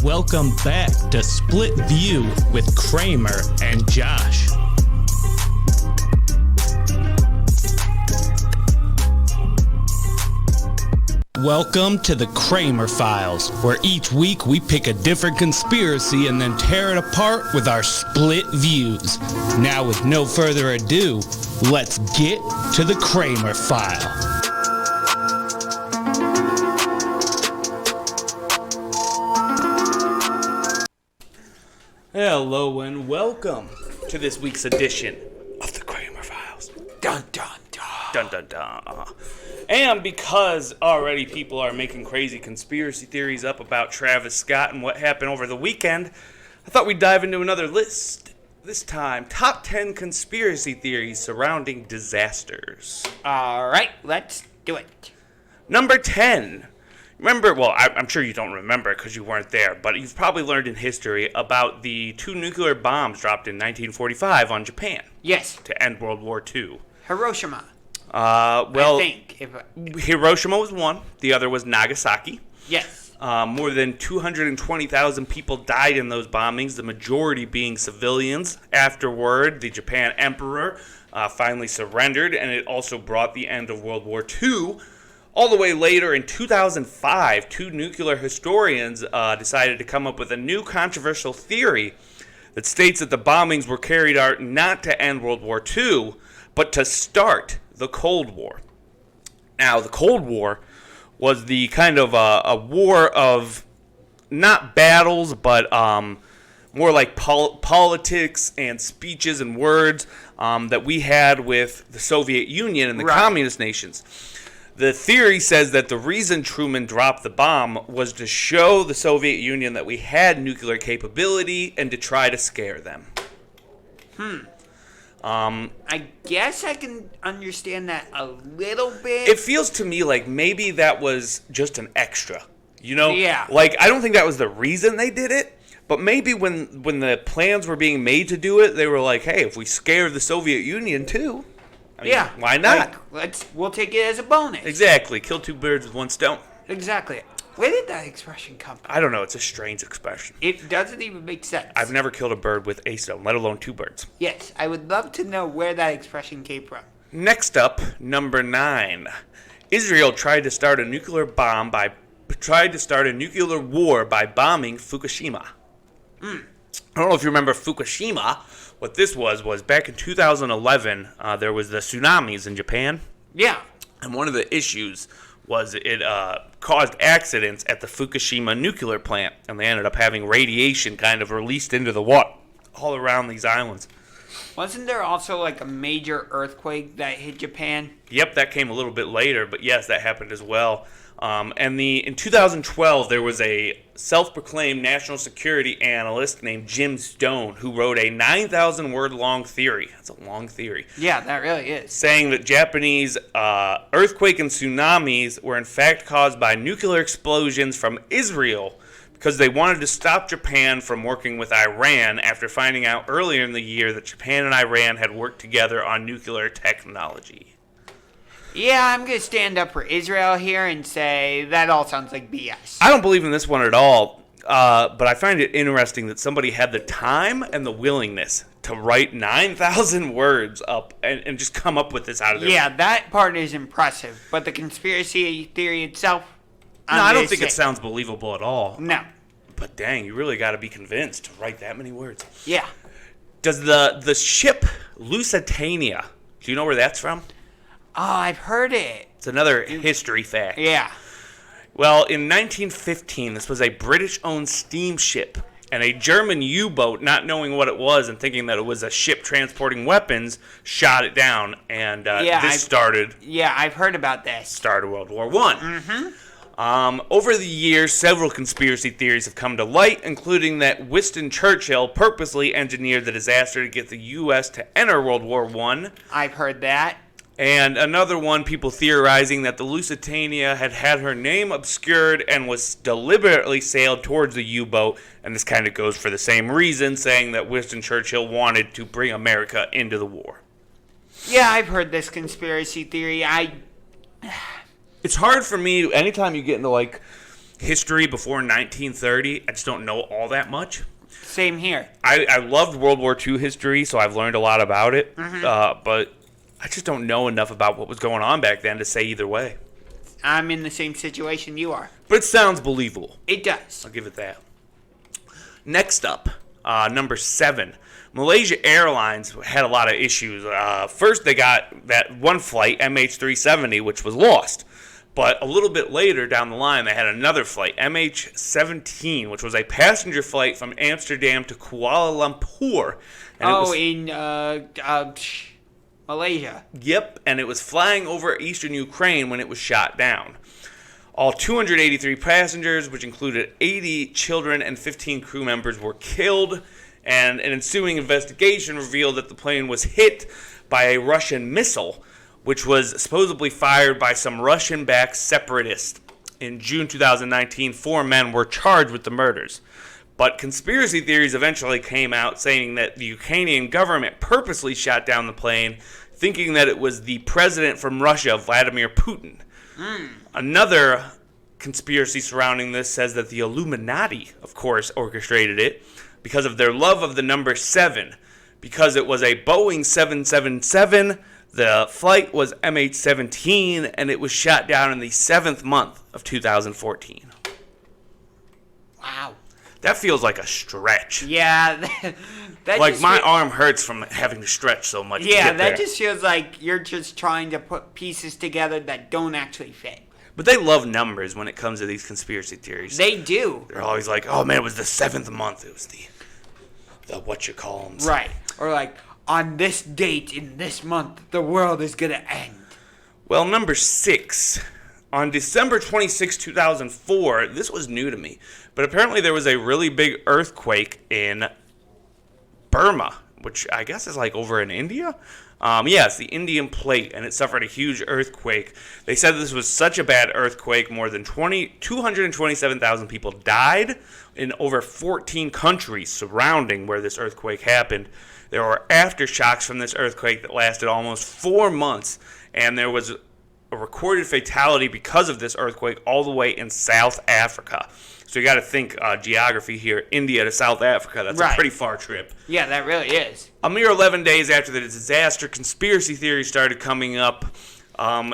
Welcome back to Split View with Kramer and Josh. Welcome to the Kramer Files, where each week we pick a different conspiracy and then tear it apart with our split views. Now, with no further ado, let's get to the Kramer File. Hello and welcome to this week's edition of the Kramer Files. Dun dun dun. Dun dun dun. And because already people are making crazy conspiracy theories up about Travis Scott and what happened over the weekend, I thought we'd dive into another list. This time, top 10 conspiracy theories surrounding disasters. All right, let's do it. Number 10. Remember, well, I'm sure you don't remember because you weren't there, but you've probably learned in history about the 2 nuclear bombs dropped in 1945 on Japan. Yes. To end World War II. Hiroshima. Well, I think. Hiroshima was one. The other was Nagasaki. Yes. More than 220,000 people died in those bombings, the majority being civilians. Afterward, the Japan Emperor finally surrendered, and it also brought the end of World War II. All the way later, in 2005, 2 nuclear historians decided to come up with a new controversial theory that states that the bombings were carried out not to end World War II, but to start the Cold War. Now, the Cold War was the kind of a war of not battles, but more like politics and speeches and words that we had with the Soviet Union and the communist nations. The theory says that the reason Truman dropped the bomb was to show the Soviet Union that we had nuclear capability and to try to scare them. I guess I can understand that a little bit. It feels to me like maybe that was just an extra, you know? Yeah. Like, I don't think that was the reason they did it, but maybe when the plans were being made to do it, they were like, hey, if we scare the Soviet Union too, I mean, yeah. why not? Like, we'll take it as a bonus. Exactly. Kill two birds with one stone. Exactly. Where did that expression come from? I don't know. It's a strange expression. It doesn't even make sense. I've never killed a bird with a stone, let alone two birds. Yes, I would love to know where that expression came from. Next up, number 9. Israel tried to start a nuclear war by bombing Fukushima. I don't know if you remember Fukushima. What this was back in 2011, there was the tsunamis in Japan. Yeah. And one of the issues was it caused accidents at the Fukushima nuclear plant, and they ended up having radiation kind of released into the water all around these islands. Wasn't there also like a major earthquake that hit Japan? Yep, that came a little bit later, but yes, that happened as well. In 2012, there was a self-proclaimed national security analyst named Jim Stone who wrote a 9,000-word long theory. That's a long theory. Yeah, that really is. Saying that Japanese earthquake and tsunamis were in fact caused by nuclear explosions from Israel because they wanted to stop Japan from working with Iran after finding out earlier in the year that Japan and Iran had worked together on nuclear technology. Yeah, I'm going to stand up for Israel here and say that all sounds like BS. I don't believe in this one at all, but I find it interesting that somebody had the time and the willingness to write 9,000 words up and just come up with this out of their... Yeah, that part is impressive, but the conspiracy theory itself... No, I don't think it sounds believable at all. No. But dang, you really got to be convinced to write that many words. Yeah. Does the ship Lusitania, do you know where that's from? Oh, I've heard it. It's another history fact. Yeah. Well, in 1915, this was a British-owned steamship, and a German U-boat, not knowing what it was and thinking that it was a ship transporting weapons, shot it down, and started... Yeah, I've heard about this. Started World War I. Mm-hmm. Over the years, several conspiracy theories have come to light, including that Winston Churchill purposely engineered the disaster to get the U.S. to enter World War I. I've heard that. And another one, people theorizing that the Lusitania had her name obscured and was deliberately sailed towards the U-boat. And this kind of goes for the same reason, saying that Winston Churchill wanted to bring America into the war. Yeah, I've heard this conspiracy theory. It's hard for me, anytime you get into, like, history before 1930, I just don't know all that much. Same here. I loved World War II history, so I've learned a lot about it. Mm-hmm. But I just don't know enough about what was going on back then to say either way. I'm in the same situation you are. But it sounds believable. It does. I'll give it that. Next up, number 7. Malaysia Airlines had a lot of issues. First, they got that one flight, MH370, which was lost. But a little bit later down the line, they had another flight, MH17, which was a passenger flight from Amsterdam to Kuala Lumpur. And in Malaysia. Yep, and it was flying over eastern Ukraine when it was shot down. All 283 passengers, which included 80 children and 15 crew members, were killed, and an ensuing investigation revealed that the plane was hit by a Russian missile, which was supposedly fired by some Russian-backed separatists. In June 2019, 4 men were charged with the murders. But conspiracy theories eventually came out saying that the Ukrainian government purposely shot down the plane, thinking that it was the president from Russia, Vladimir Putin. Another conspiracy surrounding this says that the Illuminati, of course, orchestrated it because of their love of the number 7. Because it was a Boeing 777, the flight was MH17, and it was shot down in the 7th month of 2014. Wow. That feels like a stretch. Yeah. That like my arm hurts from having to stretch so much. Yeah, to get that there. just feels like you're just trying to put pieces together that don't actually fit. But they love numbers when it comes to these conspiracy theories. They do. They're always like, oh man, it was the 7th month. It was the what-you-call-ems. Right. Or like, on this date in this month, the world is going to end. Well, number 6. On December 26, 2004, this was new to me, but apparently there was a really big earthquake in Burma, which I guess is like over in India. Yeah, it's the Indian plate, and it suffered a huge earthquake. They said this was such a bad earthquake, more than 227,000 people died in over 14 countries surrounding where this earthquake happened. There were aftershocks from this earthquake that lasted almost 4 months, and there was a recorded fatality because of this earthquake all the way in South Africa. So you got to think geography here, India to South Africa. That's a pretty far trip. Yeah, that really is. A mere 11 days after the disaster, conspiracy theories started coming up,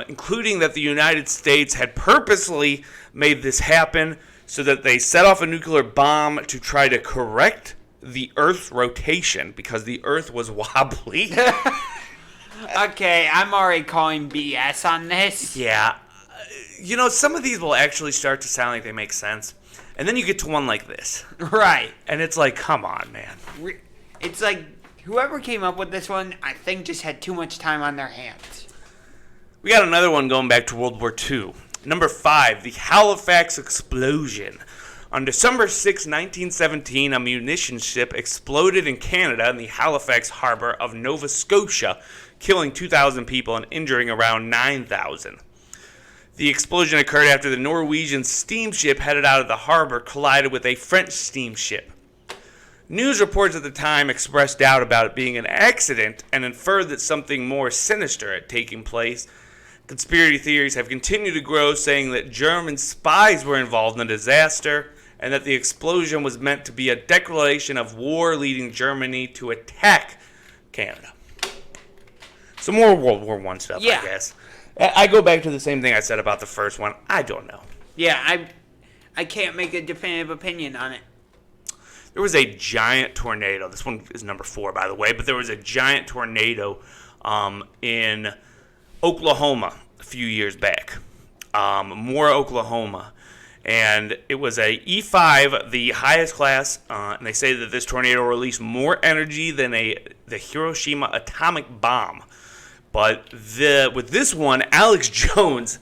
including that the United States had purposely made this happen so that they set off a nuclear bomb to try to correct the Earth's rotation because the Earth was wobbly. Okay, I'm already calling BS on this. Yeah. You know, some of these will actually start to sound like they make sense. And then you get to one like this. Right. And it's like, come on, man. It's like, whoever came up with this one, I think just had too much time on their hands. We got another one going back to World War II. Number 5, the Halifax explosion. On December 6, 1917, a munitions ship exploded in Canada in the Halifax harbor of Nova Scotia, killing 2,000 people and injuring around 9,000. The explosion occurred after the Norwegian steamship headed out of the harbor collided with a French steamship. News reports at the time expressed doubt about it being an accident and inferred that something more sinister had taken place. Conspiracy theories have continued to grow, saying that German spies were involved in the disaster and that the explosion was meant to be a declaration of war, leading Germany to attack Canada. Some more World War I stuff, I guess. I go back to the same thing I said about the first one. I don't know. Yeah, I can't make a definitive opinion on it. There was a giant tornado. This one is number 4, by the way. But there was a giant tornado in Oklahoma a few years back. Moore, Oklahoma. And it was a E5, the highest class. And they say that this tornado released more energy than the Hiroshima atomic bomb. But with this one, Alex Jones,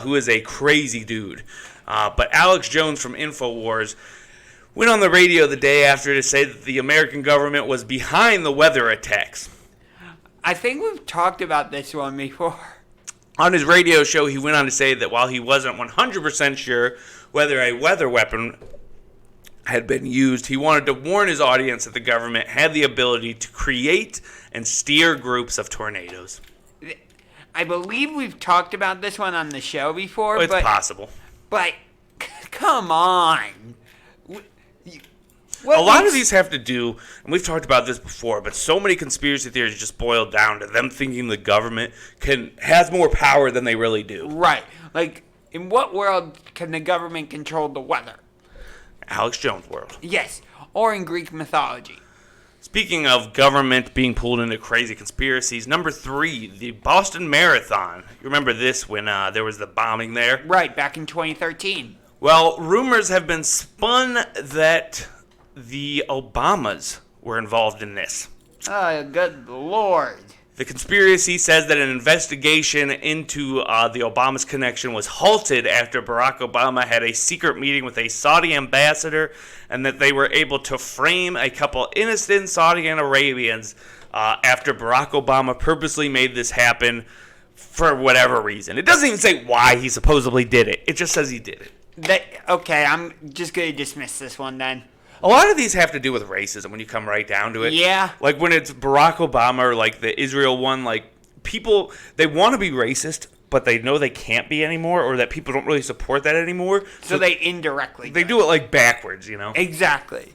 who is a crazy dude, but Alex Jones from InfoWars went on the radio the day after to say that the American government was behind the weather attacks. I think we've talked about this one before. On his radio show, he went on to say that while he wasn't 100% sure whether a weather weapon had been used, he wanted to warn his audience that the government had the ability to create and steer groups of tornadoes. I believe we've talked about this one on the show before. It's possible. But, come on. A lot of these have to do, and we've talked about this before, but so many conspiracy theories just boil down to them thinking the government has more power than they really do. Right. Like, in what world can the government control the weather? Alex Jones' world. Yes. Or in Greek mythology. Speaking of government being pulled into crazy conspiracies, number 3, the Boston Marathon. You remember this when there was the bombing there? Right, back in 2013. Well, rumors have been spun that the Obamas were involved in this. Oh, good Lord. The conspiracy says that an investigation into the Obama's connection was halted after Barack Obama had a secret meeting with a Saudi ambassador, and that they were able to frame a couple innocent Saudi Arabians after Barack Obama purposely made this happen for whatever reason. It doesn't even say why he supposedly did it. It just says he did it. Okay, I'm just going to dismiss this one then. A lot of these have to do with racism when you come right down to it. Yeah. Like when it's Barack Obama or like the Israel one, like people, they want to be racist, but they know they can't be anymore, or that people don't really support that anymore. So they indirectly do it like backwards, you know? Exactly.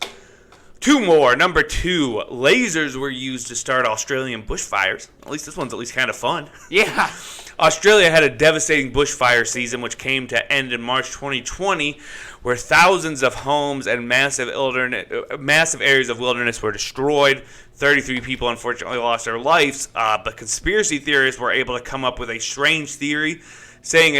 2 more. Number 2, lasers were used to start Australian bushfires. At least this one's at least kind of fun. Yeah. Australia had a devastating bushfire season, which came to end in March 2020, where thousands of homes and massive areas of wilderness were destroyed. 33 people unfortunately lost their lives, but conspiracy theorists were able to come up with a strange theory saying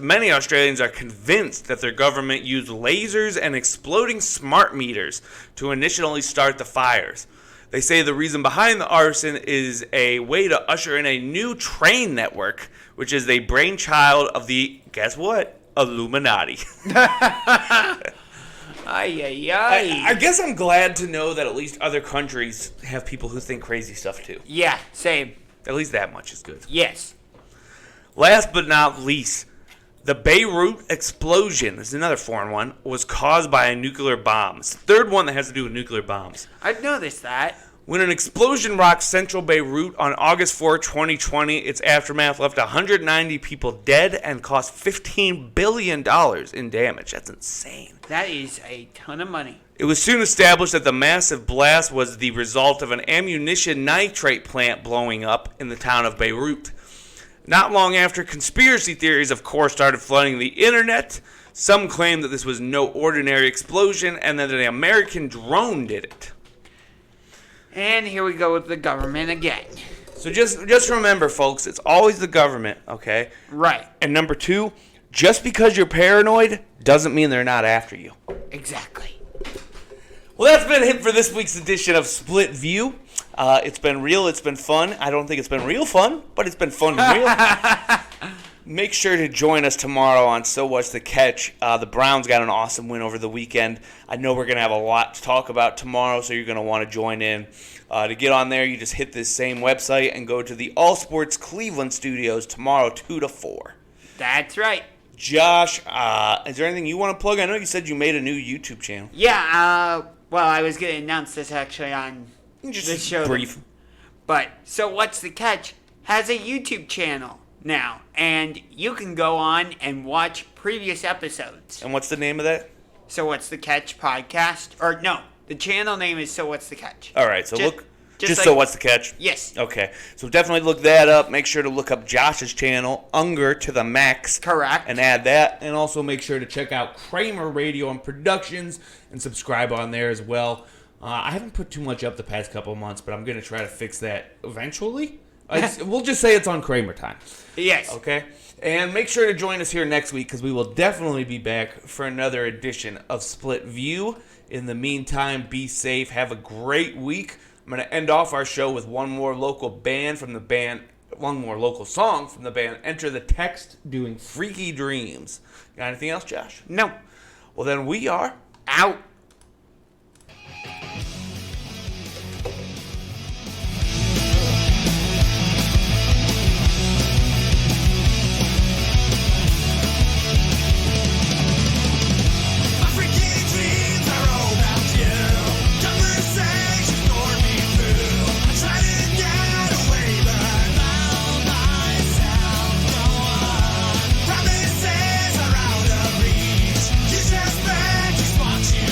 many Australians are convinced that their government used lasers and exploding smart meters to initially start the fires. They say the reason behind the arson is a way to usher in a new train network, which is the brainchild of the, guess what, Illuminati. I guess I'm glad to know that at least other countries have people who think crazy stuff too. Yeah, same. At least that much is good. Yes. Last but not least, the Beirut explosion, this is another foreign one, was caused by a nuclear bomb. It's the third one that has to do with nuclear bombs. I've noticed that. When an explosion rocked central Beirut on August 4, 2020, its aftermath left 190 people dead and cost $15 billion in damage. That's insane. That is a ton of money. It was soon established that the massive blast was the result of an ammunition nitrate plant blowing up in the town of Beirut. Not long after, conspiracy theories, of course, started flooding the internet. Some claim that this was no ordinary explosion and that an American drone did it. And here we go with the government again. So just remember, folks, it's always the government, okay? Right. And number two, just because you're paranoid doesn't mean they're not after you. Exactly. Well, that's been it for this week's edition of Split View. It's been real. It's been fun. I don't think it's been real fun, but it's been fun and real. Make sure to join us tomorrow on So What's the Catch. The Browns got an awesome win over the weekend. I know we're going to have a lot to talk about tomorrow, so you're going to want to join in. To get on there, you just hit this same website and go to the All Sports Cleveland Studios tomorrow, 2 to 4. That's right. Josh, is there anything you want to plug? I know you said you made a new YouTube channel. Yeah, well, I was going to announce this actually on Just the show. brief. But So What's the Catch has a YouTube channel now, and you can go on and watch previous episodes. And what's the name of that? So What's the Catch podcast? Or no, the channel name is So What's the Catch. All right, so just So like- What's the Catch? Yes. Okay, so definitely look that up. Make sure to look up Josh's channel, Unger to the Max. Correct. And add that. And also make sure to check out Kramer Radio and Productions and subscribe on there as well. I haven't put too much up the past couple of months, but I'm going to try to fix that eventually. We'll just say it's on Kramer time. Yes. Okay? And make sure to join us here next week because we will definitely be back for another edition of Split View. In the meantime, be safe. Have a great week. I'm going to end off our show with one more local song from the band Enter the Text doing Freaky Dreams. Got anything else, Josh? No. Well, then we are out. Promises are out of reach. You just practice what you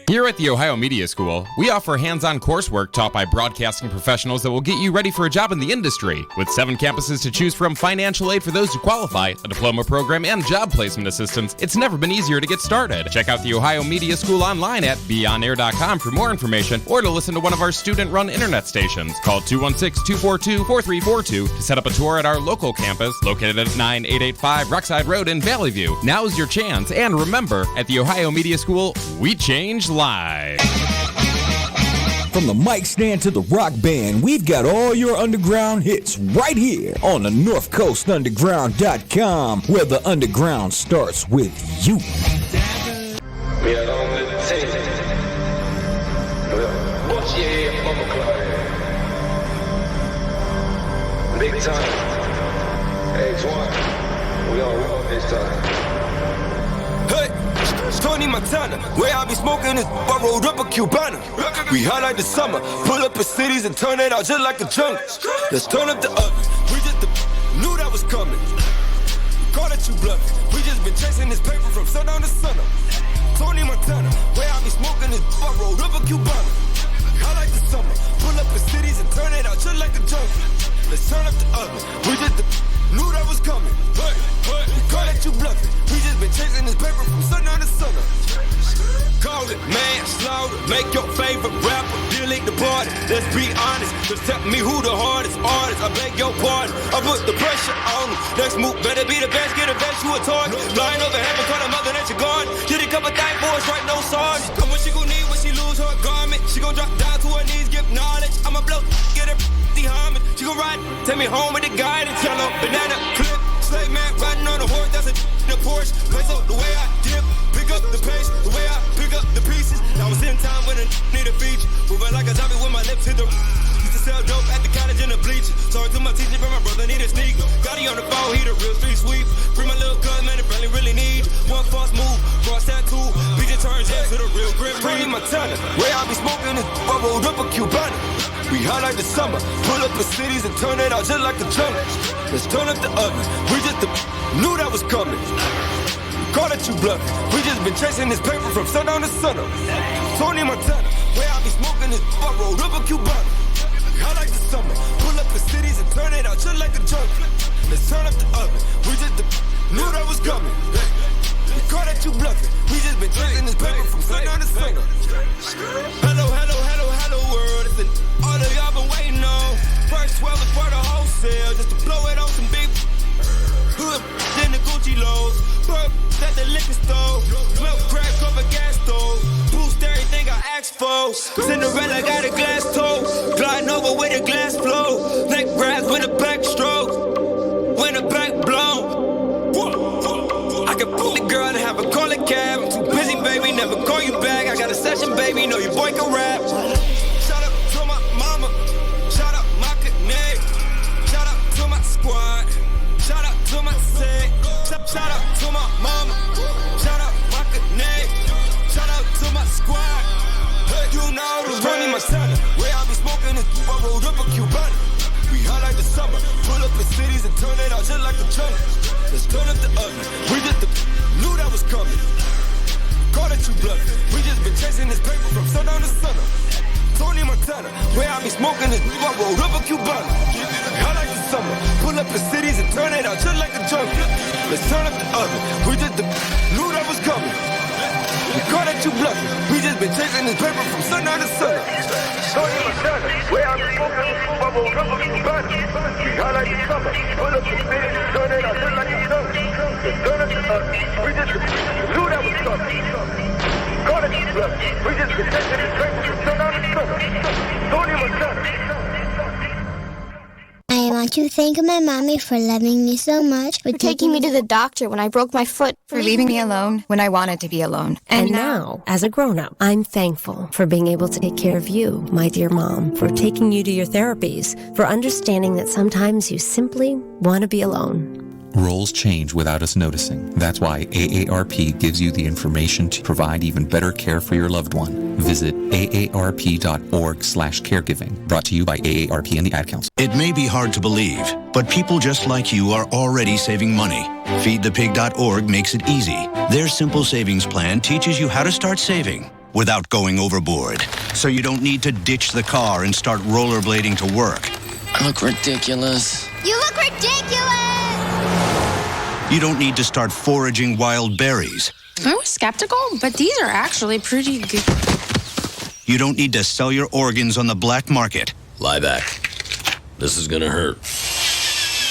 Here at the Ohio Media School, we offer hands-on coursework taught by broadcasting professionals that will get you ready for a job in the industry. With 7 campuses to choose from, financial aid for those who qualify, a diploma program, and job placement assistance, it's never been easier to get started. Check out the Ohio Media School online at beonair.com for more information or to listen to one of our student-run internet stations. Call 216-242-4342 to set up a tour at our local campus located at 9885 Rockside Road in Valley View. Now's your chance, and remember, at the Ohio Media School, we change live. From the mic stand to the rock band, we've got all your underground hits right here on the NorthCoastUnderground.com, where the underground starts with you. We are on the tape. Big time. H1. We on road this time. Hey, it's Tony Montana. Where I be smoking is I rolled up a Cubana. We highlight the summer, pull up in cities and turn it out just like a jungle. Let's turn up the oven. We just knew that was coming. Call it you bluffing. We just been chasing this paper from sundown to sunup. Tony Montana. Where I be smoking is I rolled up a Cubana. Highlight the summer, pull up in cities and turn it out just like a jungle. Let's turn up the oven. We just knew that was coming. Hey, we call it you bluffing. We just been chasing this paper from sundown to sunup. Call it manslaughter. Make your favorite rapper delete the party. Let's be honest. Just tell me who the hardest artist. I beg your pardon. I put the pressure on them. Next move better be the best. Get a best, you a target. Flying over heaven, call a mother nature guard. Get a couple thang boys, right? No sergeant. Come what she gon' need when she lose her garment. She gon' drop down to her knees, give knowledge. I'ma blow, get her homage. She gon' ride, take me home with the guidance. Yellow banana clip. Slave man riding on a horse, that's a Porsche. Place up the way I dip, pick up the pace, the way I pick up the pieces. Now it's in time when I need a feature. Moving like a zombie with my lips hit the. Used to sell dope at the cottage in the bleachers. Sorry to my teacher, but my brother need a sneaker. Got he on the phone, he the real street sweep. Free my little cuz, man, it really need. One false move, cross that two. We just turn jet to the real grip. Tony Montana, where I be smoking is I rolled up a Cubana. We highlight the summer, pull up in cities and turn it out just like a jungle. Let's turn up the oven. We just knew that was coming. Call it you bluffing. We just been chasing this paper from sundown to sunup. Tony Montana, where I be smoking is I rolled up a Cubana. Highlight the summer, pull up in cities and turn it out just like a jungle. Let's turn up the oven. We just knew that was coming. We call that you bluffing. We just been chasing this paper from sundown to sunup. Hello, hello, hello, hello world. It's an order y'all been waiting on. First 12 is for the wholesale, just to blow it on some big hood, then the Gucci lows. Burp at the liquor store, milk crack over gas stove. Boost everything I asked for. Cinderella got a glass toe, gliding over with a glass flow. Neck grabs with a back stroke, when the back blown. I can put the girl and have a call a cab. I'm too busy, baby, never call you back. I got a session, baby, know your boy can rap. Shout out to my mama, shout out my connect, shout out to my squad, shout out to my set, shout out to my mama, shout out my connect, shout out to my squad. Hey, you know the Tony Montana, where I be smoking is I rolled up a Cubana. We highlight the summer, pull up in cities and turn it out just like a jungle. Let's turn up the oven. We just knew that was coming. Call it you bluffing. We just been chasing this paper from sundown to sunup. Tony Montana, where I be smoking is I rolled up a Cubana. Highlight the summer, pull up in cities and turn it out just like a jungle. Let's turn up the oven. We just knew that was coming. We call that you bluffing. We just been chasing this paper from sundown to sunup. Tony Montana, where I be smoking is I rolled up a Cubana. We highlight the summer, pull up in cities and turn it out just like a jungle. Let's turn up the oven. We just knew that was coming. Call it you bluffing. We just been chasing this paper from sundown to sunup. Tony Montana. I want to thank my mommy for loving me so much, for taking me to the doctor when I broke my foot, for leaving me alone when I wanted to be alone. And now, as a grown-up, I'm thankful for being able to take care of you, my dear mom, for taking you to your therapies, for understanding that sometimes you simply want to be alone. Roles change without us noticing. That's why AARP gives you the information to provide even better care for your loved one. Visit aarp.org/caregiving. Brought to you by AARP and the Ad Council. It may be hard to believe, but people just like you are already saving money. FeedThePig.org makes it easy. Their simple savings plan teaches you how to start saving. without going overboard. So you don't need to ditch the car and start rollerblading to work. I look ridiculous. You look ridiculous! You don't need to start foraging wild berries. I was skeptical, but these are actually pretty good. You don't need to sell your organs on the black market. Lie back. This is gonna hurt.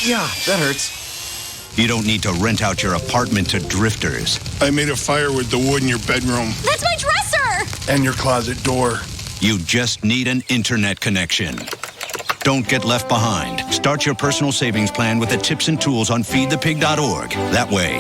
Yeah, that hurts. You don't need to rent out your apartment to drifters. I made a fire with the wood in your bedroom. That's my dresser! And your closet door. You just need an internet connection. Don't get left behind. Start your personal savings plan with the tips and tools on feedthepig.org. That way,